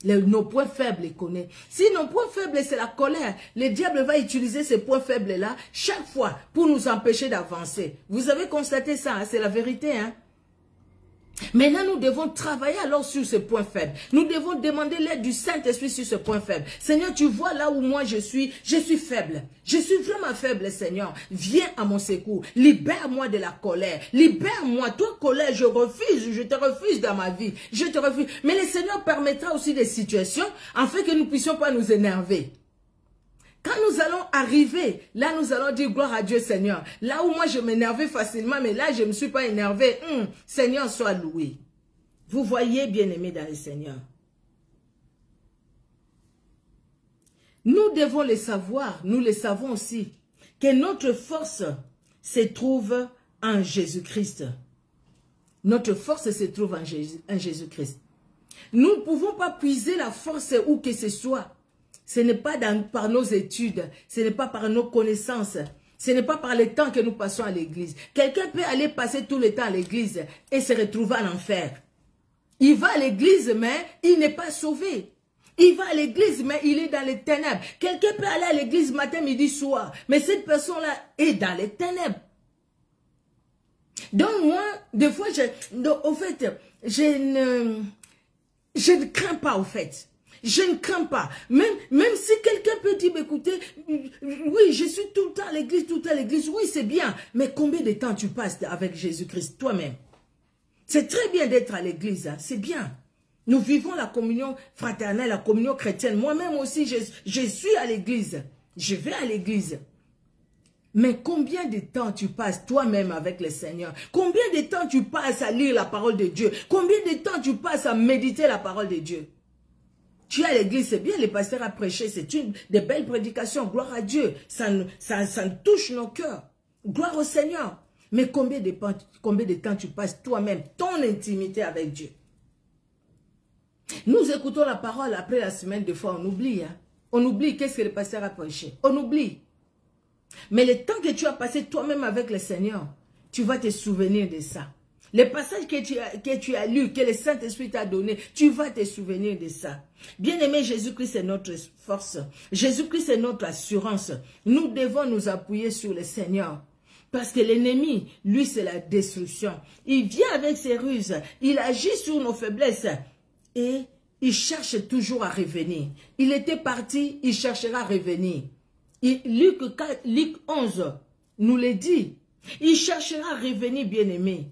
Nos points faibles, les connaît. Si nos points faibles, c'est la colère, le diable va utiliser ces points faibles-là chaque fois pour nous empêcher d'avancer. Vous avez constaté ça, hein? C'est la vérité. Hein? Maintenant, nous devons travailler alors sur ce point faible. Nous devons demander l'aide du Saint-Esprit sur ce point faible. Seigneur, tu vois là où moi je suis faible. Je suis vraiment faible, Seigneur. Viens à mon secours. Libère-moi de la colère. Libère-moi. Toi, colère, je te refuse dans ma vie. Je te refuse. Mais le Seigneur permettra aussi des situations afin que nous ne puissions pas nous énerver. Quand nous allons arriver, là nous allons dire gloire à Dieu Seigneur. Là où moi je m'énervais facilement, mais là je ne me suis pas énervé. Seigneur soit loué. Vous voyez bien-aimés dans le Seigneur. Nous devons le savoir, nous le savons aussi, que notre force se trouve en Jésus-Christ. Notre force se trouve en Jésus-Christ. Nous ne pouvons pas puiser la force où que ce soit. Ce n'est pas par nos études, ce n'est pas par nos connaissances, ce n'est pas par le temps que nous passons à l'église. Quelqu'un peut aller passer tout le temps à l'église et se retrouver en enfer. Il va à l'église, mais il n'est pas sauvé. Il va à l'église, mais il est dans les ténèbres. Quelqu'un peut aller à l'église matin, midi, soir, mais cette personne-là est dans les ténèbres. Donc moi, des fois, je ne crains pas, au fait. Je ne crains pas. Même si quelqu'un peut dire, écoutez, oui, je suis tout le temps à l'église, oui, c'est bien. Mais combien de temps tu passes avec Jésus-Christ toi-même? C'est très bien d'être à l'église, hein, c'est bien. Nous vivons la communion fraternelle, la communion chrétienne. Moi-même aussi, je suis à l'église. Je vais à l'église. Mais combien de temps tu passes toi-même avec le Seigneur? Combien de temps tu passes à lire la parole de Dieu? Combien de temps tu passes à méditer la parole de Dieu? Tu es à l'église, c'est bien, les pasteurs a prêché, c'est une des belles prédications, gloire à Dieu, ça touche nos cœurs, gloire au Seigneur. Mais combien de temps tu passes toi-même, ton intimité avec Dieu? Nous écoutons la parole, après la semaine, des fois on oublie, hein? On oublie qu'est-ce que le pasteur a prêché, on oublie. Mais le temps que tu as passé toi-même avec le Seigneur, tu vas te souvenir de ça. Les passages que tu as lus, que le Saint-Esprit t'a donné, tu vas te souvenir de ça. Bien-aimé, Jésus-Christ est notre force. Jésus-Christ est notre assurance. Nous devons nous appuyer sur le Seigneur. Parce que l'ennemi, lui, c'est la destruction. Il vient avec ses ruses. Il agit sur nos faiblesses. Et il cherche toujours à revenir. Il était parti, il cherchera à revenir. Luc 11 nous le dit. Il cherchera à revenir, bien-aimé.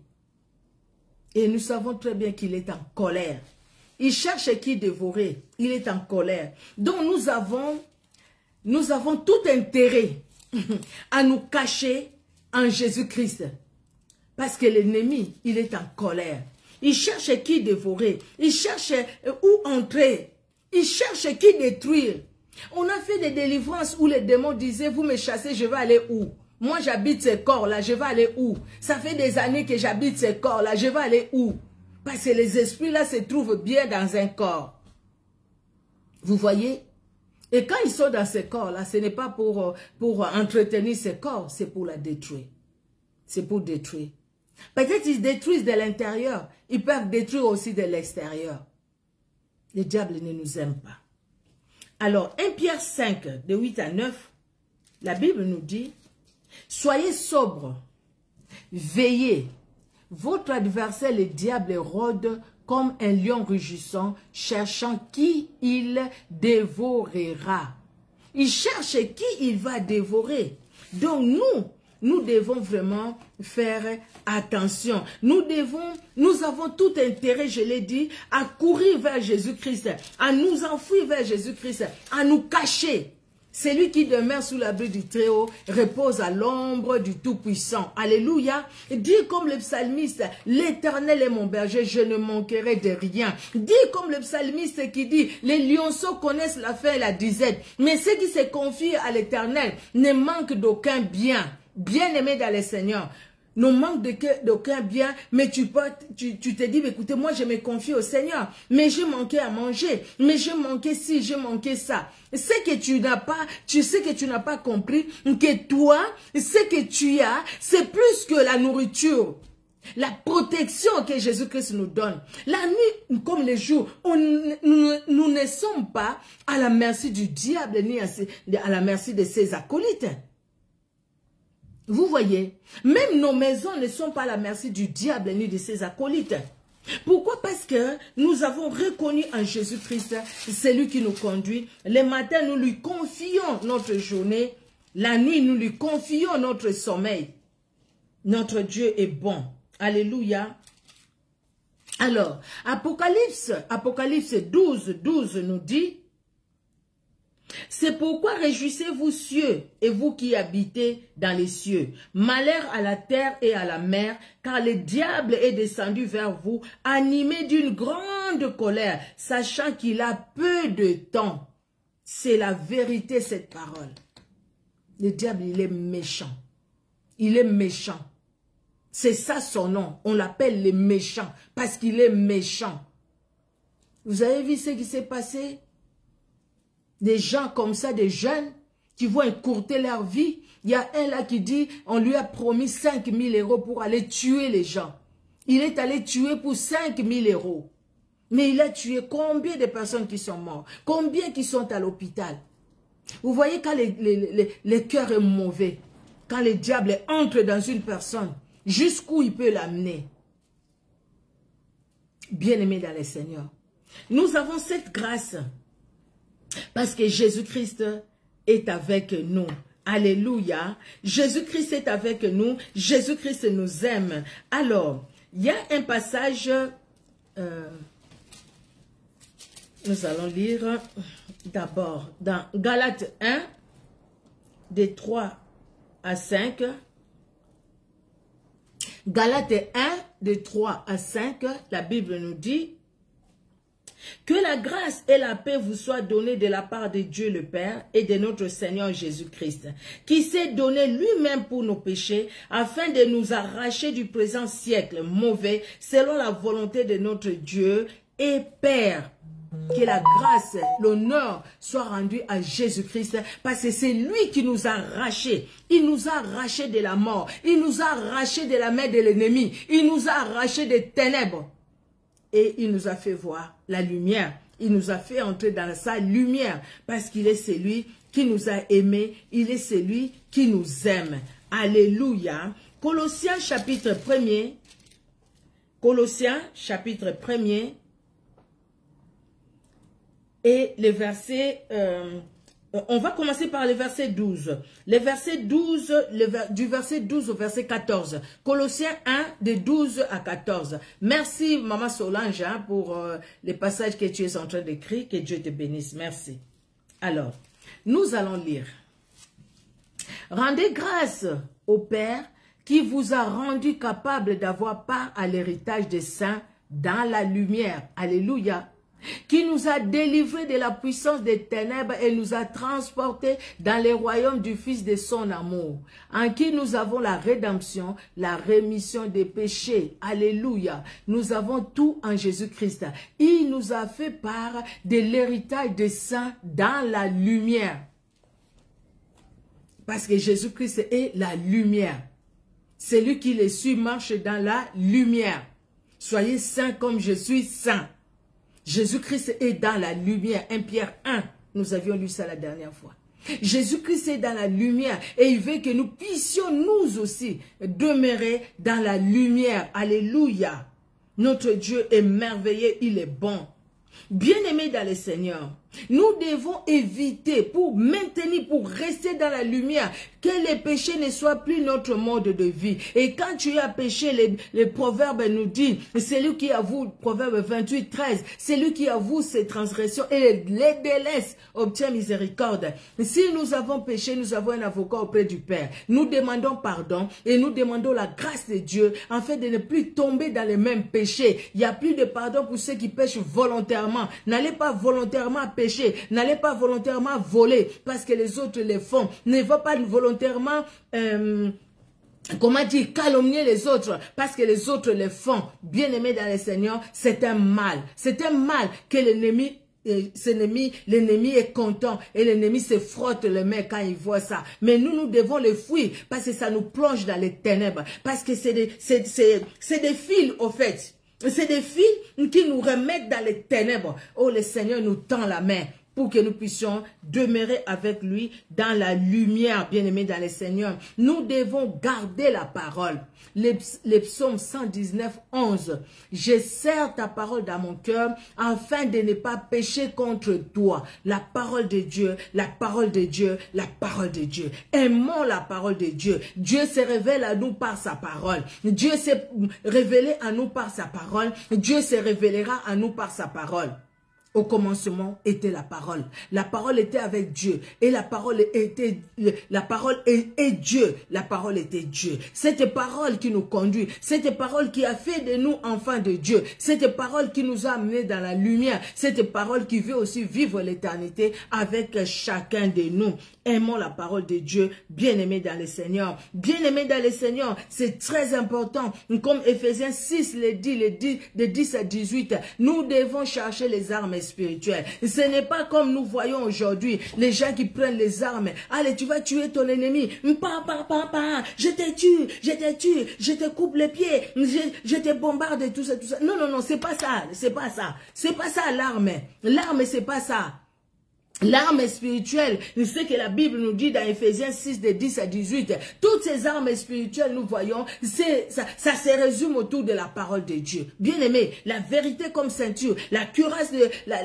Et nous savons très bien qu'il est en colère. Il cherche qui dévorer. Il est en colère. Donc nous avons tout intérêt à nous cacher en Jésus-Christ. Parce que l'ennemi, il est en colère. Il cherche qui dévorer. Il cherche où entrer. Il cherche qui détruire. On a fait des délivrances où les démons disaient, vous me chassez, je vais aller où? Moi, j'habite ces corps-là, je vais aller où? Ça fait des années que j'habite ces corps-là, je vais aller où? Parce que les esprits-là se trouvent bien dans un corps. Vous voyez? Et quand ils sont dans ces corps-là, ce n'est pas pour entretenir ces corps, c'est pour la détruire. C'est pour détruire. Peut-être qu'ils détruisent de l'intérieur, ils peuvent détruire aussi de l'extérieur. Le diable ne nous aime pas. Alors, 1 Pierre 5, de 8 à 9, la Bible nous dit, « Soyez sobres, veillez. Votre adversaire, le diable, rôde comme un lion rugissant, cherchant qui il dévorera. » Il cherche qui il va dévorer. Donc nous devons vraiment faire attention. Nous avons tout intérêt, je l'ai dit, à courir vers Jésus-Christ, à nous enfuir vers Jésus-Christ, à nous cacher. Celui qui demeure sous l'abri du Très-Haut repose à l'ombre du Tout-Puissant. Alléluia. Dis comme le psalmiste, l'Éternel est mon berger, je ne manquerai de rien. Dis comme le psalmiste qui dit, les lionceaux connaissent la faim et la disette, mais ceux qui se confient à l'Éternel ne manquent d'aucun bien. Bien-aimé dans le Seigneur, ne manque d'aucun bien, mais tu te dis, écoutez, moi je me confie au Seigneur, mais j'ai manqué à manger, mais j'ai manqué ci, j'ai manqué ça. Ce que tu n'as pas, tu sais que tu n'as pas compris, que toi, ce que tu as, c'est plus que la nourriture. La protection que Jésus-Christ nous donne. La nuit, comme les jours, nous ne sommes pas à la merci du diable, ni à la merci de ses acolytes. Vous voyez, même nos maisons ne sont pas à la merci du diable ni de ses acolytes. Pourquoi? Parce que nous avons reconnu en Jésus-Christ celui qui nous conduit. Le matin, nous lui confions notre journée. La nuit, nous lui confions notre sommeil. Notre Dieu est bon. Alléluia. Alors, Apocalypse 12, 12 nous dit, « C'est pourquoi réjouissez-vous cieux et vous qui habitez dans les cieux. Malheur à la terre et à la mer, car le diable est descendu vers vous, animé d'une grande colère, sachant qu'il a peu de temps. » C'est la vérité, cette parole. Le diable, il est méchant. Il est méchant. C'est ça son nom. On l'appelle le méchant parce qu'il est méchant. Vous avez vu ce qui s'est passé? Des gens comme ça, des jeunes qui vont écourter leur vie. Il y a un là qui dit, on lui a promis 5 000 € pour aller tuer les gens. Il est allé tuer pour 5 000 €. Mais il a tué combien de personnes qui sont mortes? Combien qui sont à l'hôpital? Vous voyez quand le cœur est mauvais, quand le diable entre dans une personne, jusqu'où il peut l'amener? Bien-aimés dans le Seigneur, nous avons cette grâce parce que Jésus-Christ est avec nous. Alléluia. Jésus-Christ est avec nous. Jésus-Christ nous aime. Alors, il y a un passage, nous allons lire d'abord dans Galates 1, des 3 à 5. Galates 1, de 3 à 5, la Bible nous dit, « Que la grâce et la paix vous soient données de la part de Dieu le Père et de notre Seigneur Jésus-Christ, qui s'est donné lui-même pour nos péchés, afin de nous arracher du présent siècle mauvais, selon la volonté de notre Dieu et Père. » Que la grâce, l'honneur soit rendu à Jésus-Christ, parce que c'est lui qui nous a arrachés. Il nous a arrachés de la mort. Il nous a arrachés de la main de l'ennemi. Il nous a arrachés des ténèbres. Et il nous a fait voir la lumière. Il nous a fait entrer dans sa lumière, parce qu'il est celui qui nous a aimés. Il est celui qui nous aime. Alléluia. Colossiens chapitre 1er. Colossiens chapitre 1er. Et les versets, on va commencer par le verset 12. Le verset 12, du verset 12 au verset 14. Colossiens 1, de 12 à 14. Merci, Maman Solange, hein, pour les passages que tu es en train d'écrire. Que Dieu te bénisse. Merci. Alors, nous allons lire. Rendez grâce au Père qui vous a rendu capable d'avoir part à l'héritage des saints dans la lumière. Alléluia. qui nous a délivrés de la puissance des ténèbres et nous a transportés dans les royaumes du Fils de son amour, en qui nous avons la rédemption, la rémission des péchés. Alléluia. Nous avons tout en Jésus-Christ. Il nous a fait part de l'héritage des saints dans la lumière. Parce que Jésus-Christ est la lumière. Celui qui les suit marche dans la lumière. Soyez saints comme je suis saint. Jésus-Christ est dans la lumière. 1 Pierre 1, nous avions lu ça la dernière fois. Jésus-Christ est dans la lumière et il veut que nous puissions nous aussi demeurer dans la lumière. Alléluia. Notre Dieu est merveilleux, il est bon. Bien-aimés dans le Seigneur, nous devons éviter pour maintenir, pour rester dans la lumière, que les péchés ne soient plus notre mode de vie. Et quand tu as péché, les proverbes nous disent, celui qui avoue, proverbe 28, 13, celui qui avoue ses transgressions et les délaisse obtient miséricorde. Si nous avons péché, nous avons un avocat auprès du Père. Nous demandons pardon et nous demandons la grâce de Dieu afin de ne plus tomber dans les mêmes péchés. Il n'y a plus de pardon pour ceux qui pêchent volontairement. N'allez pas volontairement pécher, n'allez pas volontairement voler parce que les autres les font. Ne va pas volontairement comment dire, calomnier les autres parce que les autres les font. Bien-aimés dans le Seigneur, c'est un mal. C'est un mal que l'ennemi est content et l'ennemi se frotte les mains quand il voit ça. Mais nous devons le fuir parce que ça nous plonge dans les ténèbres. Parce que c'est des fils au fait. C'est des fils qui nous remettent dans les ténèbres. Oh, le Seigneur nous tend la main pour que nous puissions demeurer avec lui dans la lumière, bien-aimés dans le Seigneur. Nous devons garder la parole. Les psaumes 119, 11. Je serre ta parole dans mon cœur afin de ne pas pécher contre toi. La parole de Dieu, la parole de Dieu, la parole de Dieu. Aimons la parole de Dieu. Dieu se révèle à nous par sa parole. Dieu s'est révélé à nous par sa parole. Dieu se révélera à nous par sa parole. Au commencement était la parole. La parole était avec Dieu. Et la parole est Dieu. La parole était Dieu. Cette parole qui nous conduit. Cette parole qui a fait de nous enfants de Dieu. Cette parole qui nous a amenés dans la lumière. Cette parole qui veut aussi vivre l'éternité avec chacun de nous. Aimons la parole de Dieu, bien-aimés dans le Seigneur. Bien-aimés dans le Seigneur, c'est très important. Comme Ephésiens 6 le dit, de 10 à 18, nous devons chercher les armes spirituelles. Ce n'est pas comme nous voyons aujourd'hui, les gens qui prennent les armes. Allez, tu vas tuer ton ennemi. Je te tue, je te coupe les pieds, je te bombarde, tout ça. Non, non, non, c'est pas ça, c'est pas ça. C'est pas ça l'arme. L'arme, c'est pas ça. L'arme spirituelle, c'est ce que la Bible nous dit dans Ephésiens 6, de 10 à 18. Toutes ces armes spirituelles, nous voyons, ça se résume autour de la parole de Dieu. Bien aimé, la vérité comme ceinture, la cuirasse, la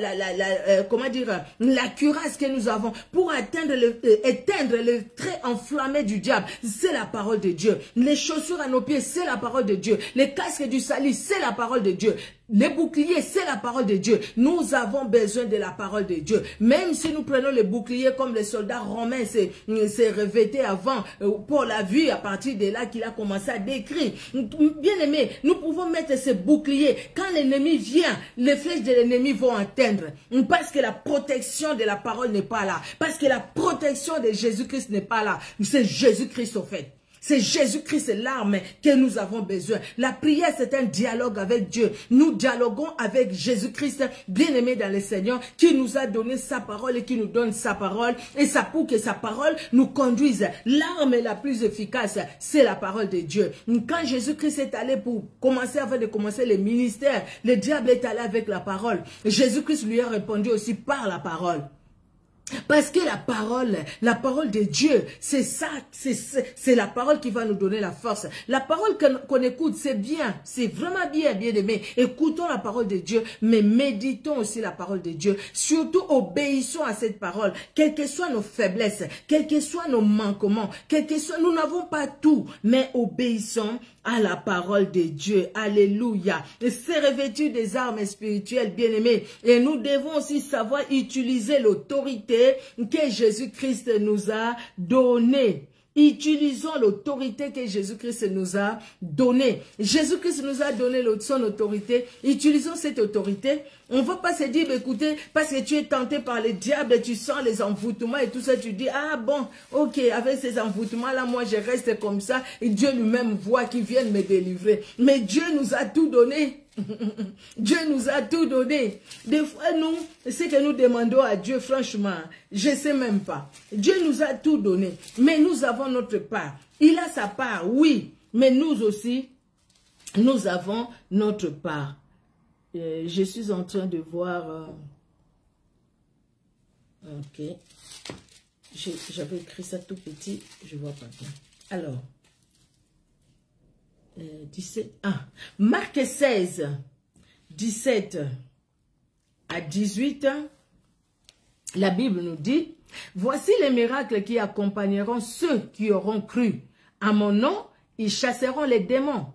cuirasse que nous avons pour éteindre le trait enflammé du diable, c'est la parole de Dieu. Les chaussures à nos pieds, c'est la parole de Dieu. Les casques du salut, c'est la parole de Dieu. Les boucliers, c'est la parole de Dieu. Nous avons besoin de la parole de Dieu. Même si nous prenons les boucliers comme les soldats romains s'est revêté avant, Paul l'a vu à partir de là qu'il a commencé à décrire. Bien aimé, nous pouvons mettre ces boucliers. Quand l'ennemi vient, les flèches de l'ennemi vont atteindre. Parce que la protection de la parole n'est pas là. Parce que la protection de Jésus-Christ n'est pas là. C'est Jésus-Christ au fait. C'est Jésus-Christ, l'arme que nous avons besoin. La prière, c'est un dialogue avec Dieu. Nous dialoguons avec Jésus-Christ, bien-aimé dans le Seigneur, qui nous a donné sa parole et qui nous donne sa parole. Et ça pour que sa parole nous conduise. L'arme la plus efficace, c'est la parole de Dieu. Quand Jésus-Christ est allé avant de commencer le ministère, le diable est allé avec la parole. Jésus-Christ lui a répondu aussi par la parole. Parce que la parole de Dieu, c'est ça, c'est la parole qui va nous donner la force. La parole qu'on écoute, c'est bien, c'est vraiment bien, bien aimé. Écoutons la parole de Dieu, mais méditons aussi la parole de Dieu. Surtout, obéissons à cette parole, quelles que soient nos faiblesses, quels que soient nos manquements, nous n'avons pas tout, mais obéissons à la parole de Dieu. Alléluia. C'est revêtu des armes spirituelles, bien aimés. Et nous devons aussi savoir utiliser l'autorité que Jésus-Christ nous a donnée. Utilisons l'autorité que Jésus-Christ nous a donnée. Jésus-Christ nous a donné son autorité. Utilisons cette autorité. On ne va pas se dire, écoutez, parce que tu es tenté par le diable, tu sens les envoûtements et tout ça, tu dis, ah bon, ok, avec ces envoûtements-là, moi je reste comme ça, et Dieu lui-même voit qu'il vienne me délivrer. Mais Dieu nous a tout donné. Dieu nous a tout donné. Des fois, nous, ce que nous demandons à Dieu, franchement, je ne sais même pas. Dieu nous a tout donné, mais nous avons notre part. Il a sa part, oui, mais nous aussi, nous avons notre part. Je suis en train de voir... ok. J'avais écrit ça tout petit, je ne vois pas bien. Alors... 17, Marc 16, 17 à 18, la Bible nous dit, voici les miracles qui accompagneront ceux qui auront cru. À mon nom, ils chasseront les démons,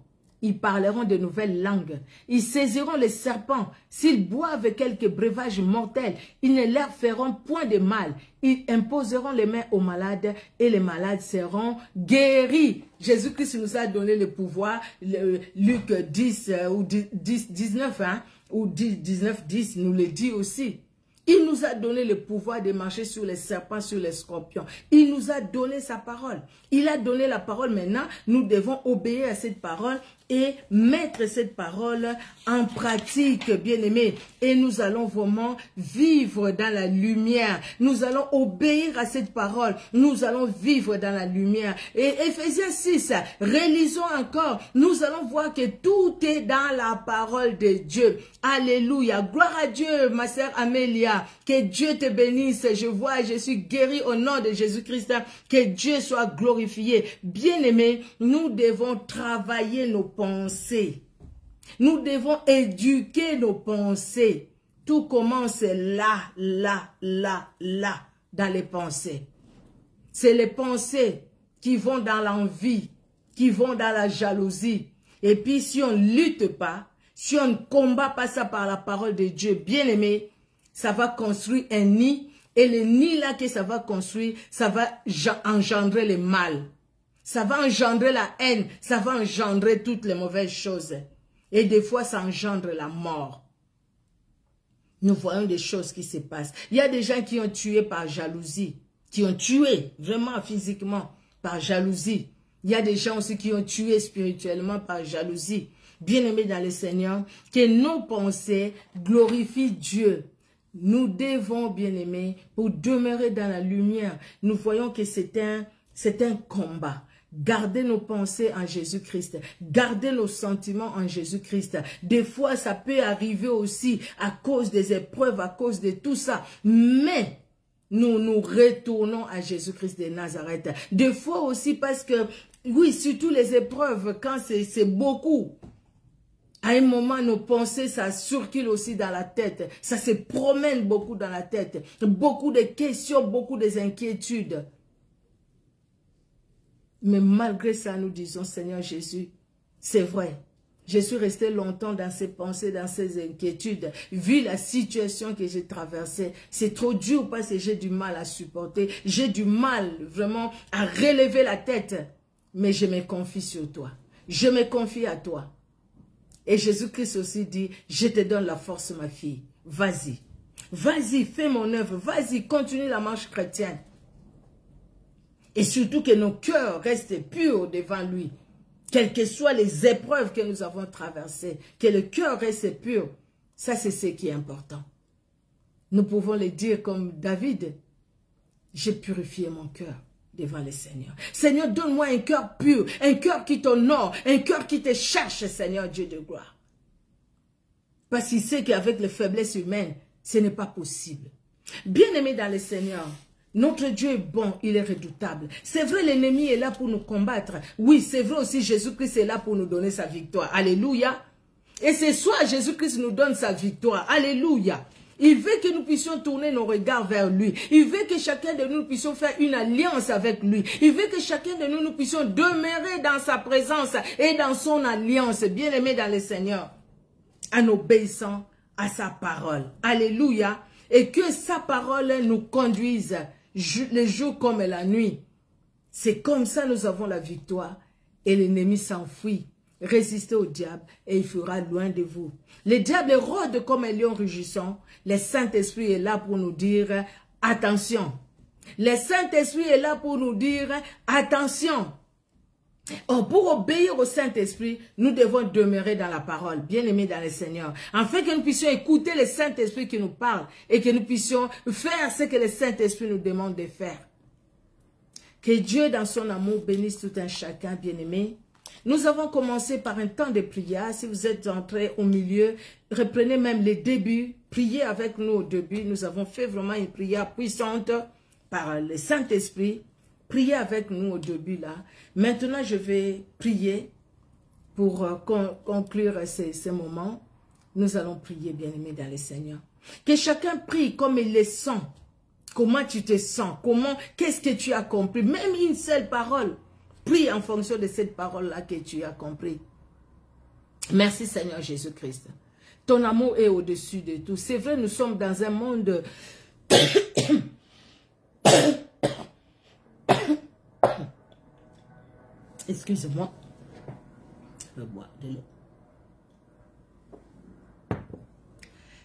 ils parleront de nouvelles langues, ils saisiront les serpents, s'ils boivent quelques breuvages mortels, ils ne leur feront point de mal, ils imposeront les mains aux malades et les malades seront guéris. Jésus-Christ nous a donné le pouvoir, Luc 10 ou 19, ou 19, 10 nous le dit aussi. Il nous a donné le pouvoir de marcher sur les serpents, sur les scorpions. Il nous a donné sa parole. Il a donné la parole. Maintenant, nous devons obéir à cette parole et mettre cette parole en pratique, bien-aimés. Et nous allons vraiment vivre dans la lumière. Nous allons obéir à cette parole. Nous allons vivre dans la lumière. Et Éphésiens 6, relisons encore. Nous allons voir que tout est dans la parole de Dieu. Alléluia. Gloire à Dieu, ma sœur Amélia. Que Dieu te bénisse. Je vois, je suis guéri au nom de Jésus-Christ. Que Dieu soit glorifié. Bien-aimés, nous devons travailler nos pensées. Nous devons éduquer nos pensées. Tout commence là, dans les pensées. C'est les pensées qui vont dans l'envie, qui vont dans la jalousie. Et puis si on ne lutte pas, si on ne combat pas ça par la parole de Dieu, bien-aimé, ça va construire un nid. Et le nid là que ça va construire, ça va engendrer le mal. Ça va engendrer la haine. Ça va engendrer toutes les mauvaises choses. Et des fois, ça engendre la mort. Nous voyons des choses qui se passent. Il y a des gens qui ont tué par jalousie. Qui ont tué vraiment physiquement par jalousie. Il y a des gens aussi qui ont tué spirituellement par jalousie. Bien-aimés dans le Seigneur, que nos pensées glorifient Dieu. Nous devons, bien-aimés, pour demeurer dans la lumière, nous voyons que c'est un combat. Garder nos pensées en Jésus-Christ. Garder nos sentiments en Jésus-Christ. Des fois, ça peut arriver aussi à cause des épreuves, à cause de tout ça. Mais nous nous retournons à Jésus-Christ de Nazareth. Des fois aussi parce que, oui, surtout les épreuves, quand c'est beaucoup. À un moment, nos pensées, ça circule aussi dans la tête. Ça se promène beaucoup dans la tête. Beaucoup de questions, beaucoup d'inquiétudes. Mais malgré ça, nous disons, Seigneur Jésus, c'est vrai. Je suis resté longtemps dans ces pensées, dans ces inquiétudes. Vu la situation que j'ai traversée, c'est trop dur parce que j'ai du mal à supporter. J'ai du mal vraiment à relever la tête. Mais je me confie sur toi. Je me confie à toi. Et Jésus-Christ aussi dit, je te donne la force, ma fille. Vas-y. Vas-y, fais mon œuvre. Vas-y, continue la marche chrétienne. Et surtout que nos cœurs restent purs devant lui. Quelles que soient les épreuves que nous avons traversées. Que le cœur reste pur. Ça, c'est ce qui est important. Nous pouvons le dire comme David. J'ai purifié mon cœur devant le Seigneur. Seigneur, donne-moi un cœur pur, un cœur qui t'honore, un cœur qui te cherche, Seigneur Dieu de gloire. Parce qu'il sait qu'avec les faiblesses humaines, ce n'est pas possible. Bien-aimé dans le Seigneur, notre Dieu est bon, il est redoutable. C'est vrai, l'ennemi est là pour nous combattre. Oui, c'est vrai aussi, Jésus-Christ est là pour nous donner sa victoire. Alléluia. Et ce soir, Jésus-Christ nous donne sa victoire. Alléluia. Il veut que nous puissions tourner nos regards vers lui. Il veut que chacun de nous puissions faire une alliance avec lui. Il veut que chacun de nous puissions demeurer dans sa présence et dans son alliance, bien-aimé dans le Seigneur, en obéissant à sa parole. Alléluia. Et que sa parole nous conduise le jour comme la nuit. C'est comme ça nous avons la victoire. Et l'ennemi s'enfuit. Résistez au diable et il fera loin de vous. Le diable rôde comme un lion rugissant. Le Saint-Esprit est là pour nous dire attention. Le Saint-Esprit est là pour nous dire attention. Oh, pour obéir au Saint-Esprit, nous devons demeurer dans la parole, bien-aimés dans le Seigneur, afin que nous puissions écouter le Saint-Esprit qui nous parle et que nous puissions faire ce que le Saint-Esprit nous demande de faire. Que Dieu, dans son amour, bénisse tout un chacun, bien-aimé. Nous avons commencé par un temps de prière. Si vous êtes entrés au milieu, reprenez même les débuts. Priez avec nous au début. Nous avons fait vraiment une prière puissante par le Saint-Esprit. Priez avec nous au début là. Maintenant, je vais prier pour conclure ces moments. Nous allons prier, bien-aimés dans le Seigneur. Que chacun prie comme il le sent. Comment tu te sens? Comment? Qu'est-ce que tu as compris? Même une seule parole. Prie en fonction de cette parole-là que tu as compris. Merci Seigneur Jésus-Christ. Ton amour est au-dessus de tout. C'est vrai, nous sommes dans un monde... Excusez-moi. Je vais boire de l'eau.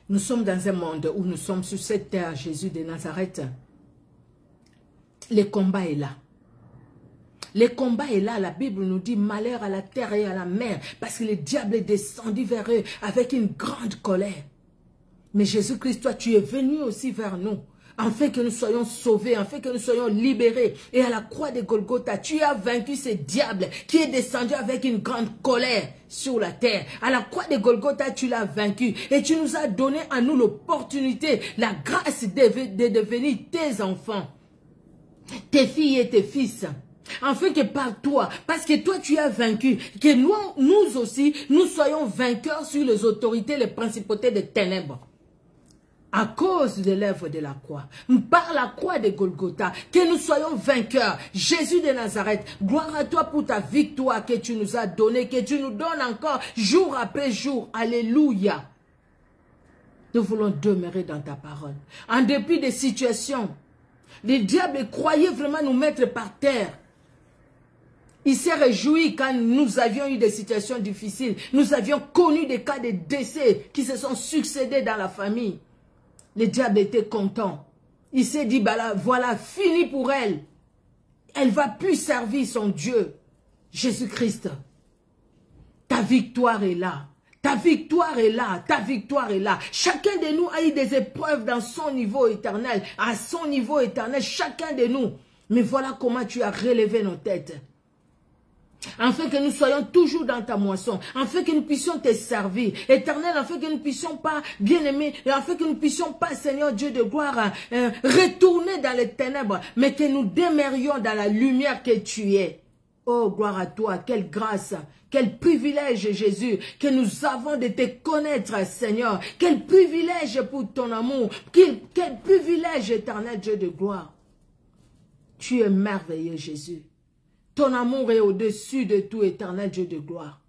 Nous sommes dans un monde où nous sommes sur cette terre, Jésus de Nazareth. Le combat est là. Le combat est là. La Bible nous dit malheur à la terre et à la mer. Parce que le diable est descendu vers eux avec une grande colère. Mais Jésus-Christ, toi, tu es venu aussi vers nous. Afin que nous soyons sauvés, afin que nous soyons libérés. Et à la croix de Golgotha, tu as vaincu ce diable qui est descendu avec une grande colère sur la terre. À la croix de Golgotha, tu l'as vaincu. Et tu nous as donné à nous l'opportunité, la grâce de devenir tes enfants, tes filles et tes fils. Afin que par toi, parce que toi tu as vaincu, que nous aussi, nous soyons vainqueurs sur les autorités, les principautés des ténèbres. À cause de l'œuvre de la croix, par la croix de Golgotha, que nous soyons vainqueurs. Jésus de Nazareth, gloire à toi pour ta victoire que tu nous as donnée, que tu nous donnes encore jour après jour. Alléluia. Nous voulons demeurer dans ta parole. En dépit des situations, le diable croyait vraiment nous mettre par terre. Il s'est réjoui quand nous avions eu des situations difficiles. Nous avions connu des cas de décès qui se sont succédés dans la famille. Le diable était content. Il s'est dit, bah là, voilà, fini pour elle. Elle va plus servir son Dieu, Jésus-Christ. Ta victoire est là. Ta victoire est là. Ta victoire est là. Chacun de nous a eu des épreuves dans son niveau éternel. À son niveau éternel, chacun de nous. Mais voilà comment tu as relevé nos têtes. Afin que nous soyons toujours dans ta moisson, afin que nous puissions te servir, éternel, afin que nous ne puissions pas, bien-aimés, afin que nous ne puissions pas, Seigneur Dieu de gloire, retourner dans les ténèbres, mais que nous demeurions dans la lumière que tu es. Oh, gloire à toi, quelle grâce, quel privilège, Jésus, que nous avons de te connaître, Seigneur. Quel privilège pour ton amour, quel privilège, éternel Dieu de gloire. Tu es merveilleux, Jésus. Ton amour est au-dessus de tout, éternel Dieu de gloire.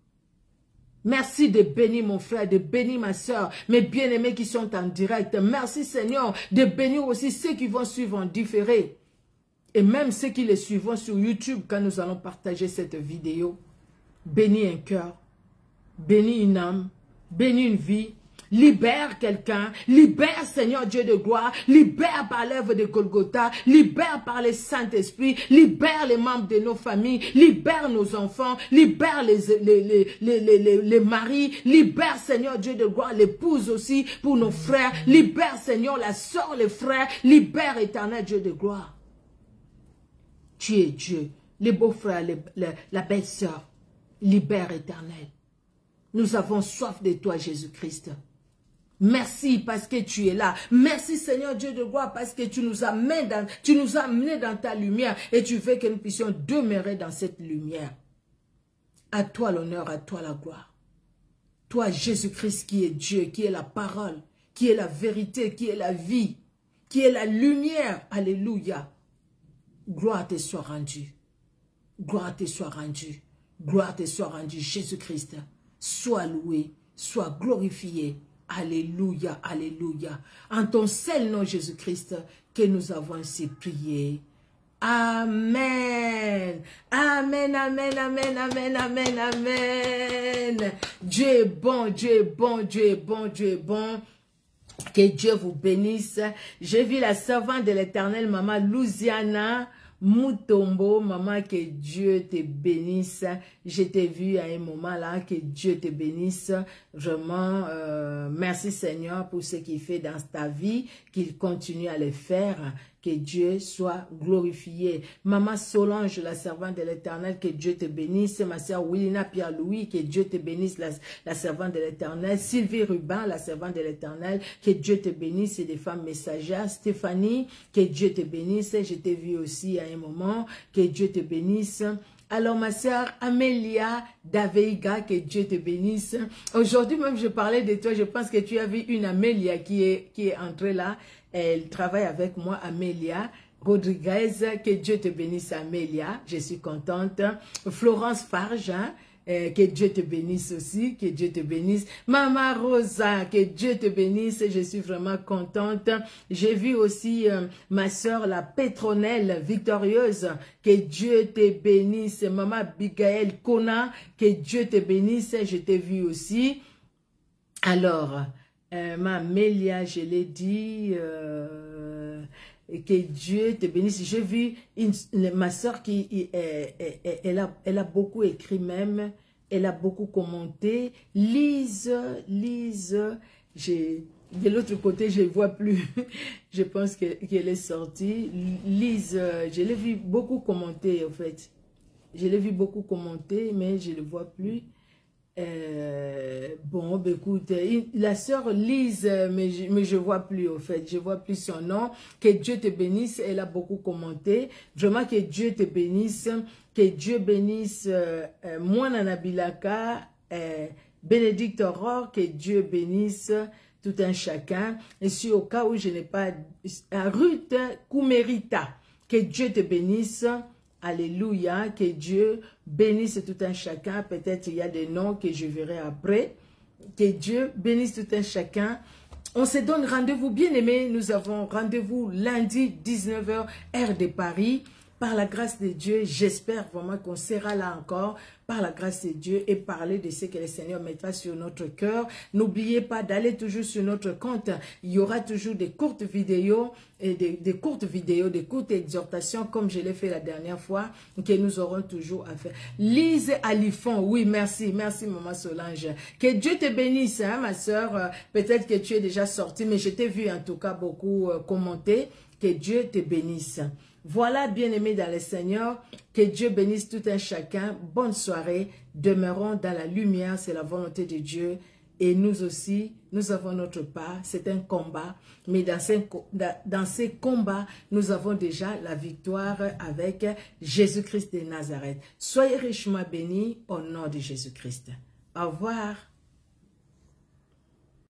Merci de bénir mon frère, de bénir ma soeur, mes bien-aimés qui sont en direct. Merci Seigneur de bénir aussi ceux qui vont suivre en différé. Et même ceux qui les suivront sur YouTube quand nous allons partager cette vidéo. Bénis un cœur, bénis une âme, bénis une vie. Libère quelqu'un, libère Seigneur Dieu de gloire, libère par l'œuvre de Golgotha, libère par le Saint-Esprit, libère les membres de nos familles, libère nos enfants, libère les maris, libère Seigneur Dieu de gloire, l'épouse aussi pour nos frères, libère Seigneur la soeur, les frères, libère éternel Dieu de gloire. Tu es Dieu, les beaux-frères, la belle-sœur, libère éternel. Nous avons soif de toi Jésus-Christ. Merci parce que tu es là. Merci Seigneur Dieu de gloire parce que tu nous as amenés dans ta lumière et tu veux que nous puissions demeurer dans cette lumière. À toi l'honneur, à toi la gloire. Toi Jésus-Christ qui est Dieu, qui est la parole, qui est la vérité, qui est la vie, qui est la lumière. Alléluia. Gloire te soit rendue. Gloire te soit rendue. Gloire te soit rendue. Jésus-Christ, sois loué, sois glorifié. Alléluia, alléluia. En ton seul nom, Jésus-Christ, que nous avons ainsi prié. Amen. Amen, amen, amen, amen, amen, amen. Dieu est bon, Dieu est bon, Dieu est bon, Dieu est bon. Que Dieu vous bénisse. J'ai vu la servante de l'Éternel, maman Louisiana Moutombo, maman, que Dieu te bénisse. Je t'ai vu à un moment là, que Dieu te bénisse. Vraiment, merci Seigneur pour ce qu'il fait dans ta vie, qu'il continue à le faire. Que Dieu soit glorifié. Maman Solange, la servante de l'Éternel, que Dieu te bénisse. Ma sœur Willina Pierre-Louis, que Dieu te bénisse, la servante de l'Éternel. Sylvie Rubin, la servante de l'Éternel, que Dieu te bénisse. C'est des femmes messagères. Stéphanie, que Dieu te bénisse. Je t'ai vu aussi à un moment. Que Dieu te bénisse. Alors, ma sœur Amélia Daveiga, que Dieu te bénisse. Aujourd'hui même, je parlais de toi. Je pense que tu as vu une Amélia qui est entrée là. Elle travaille avec moi, Amélia Rodriguez. Que Dieu te bénisse, Amélia. Je suis contente. Florence Farge, hein? Que Dieu te bénisse aussi, que Dieu te bénisse. Maman Rosa, que Dieu te bénisse, je suis vraiment contente. J'ai vu aussi ma soeur, la Pétronelle victorieuse, que Dieu te bénisse. Maman Abigail Kona, que Dieu te bénisse, je t'ai vu aussi. Alors, ma Amélia, je l'ai dit... que Dieu te bénisse. J'ai vu ma soeur qui, elle a beaucoup écrit même, elle a beaucoup commenté. Lise, de l'autre côté, je ne vois plus. Je pense qu'elle est sortie. Lise, je l'ai vu beaucoup commenter, en fait. Je l'ai vu beaucoup commenter, mais je ne le vois plus. Bon, ben écoute, la sœur Lise, mais je vois plus au fait, je vois plus son nom. Que Dieu te bénisse, elle a beaucoup commenté. Vraiment que Dieu te bénisse, que Dieu bénisse moi Nana Bilaka, Bénédicte Aurore, que Dieu bénisse tout un chacun. Et si au cas où je n'ai pas, Ruth Koumerita, que Dieu te bénisse. Alléluia, que Dieu bénisse tout un chacun. Peut-être il y a des noms que je verrai après. Que Dieu bénisse tout un chacun. On se donne rendez-vous, bien aimés. Nous avons rendez-vous lundi 19h, heure de Paris. Par la grâce de Dieu, j'espère vraiment qu'on sera là encore, par la grâce de Dieu, et parler de ce que le Seigneur mettra sur notre cœur. N'oubliez pas d'aller toujours sur notre compte. Il y aura toujours des courtes vidéos, et des courtes vidéos, des courtes exhortations, comme je l'ai fait la dernière fois, que nous aurons toujours à faire. Lise Alifon, oui, merci, merci Maman Solange. Que Dieu te bénisse, hein, ma soeur. Peut-être que tu es déjà sortie, mais je t'ai vu en tout cas beaucoup commenter. Que Dieu te bénisse. Voilà, bien-aimés dans le Seigneur, que Dieu bénisse tout un chacun. Bonne soirée. Demeurons dans la lumière, c'est la volonté de Dieu. Et nous aussi, nous avons notre part. C'est un combat. Mais dans ces combats, nous avons déjà la victoire avec Jésus-Christ de Nazareth. Soyez richement bénis au nom de Jésus-Christ. Au revoir.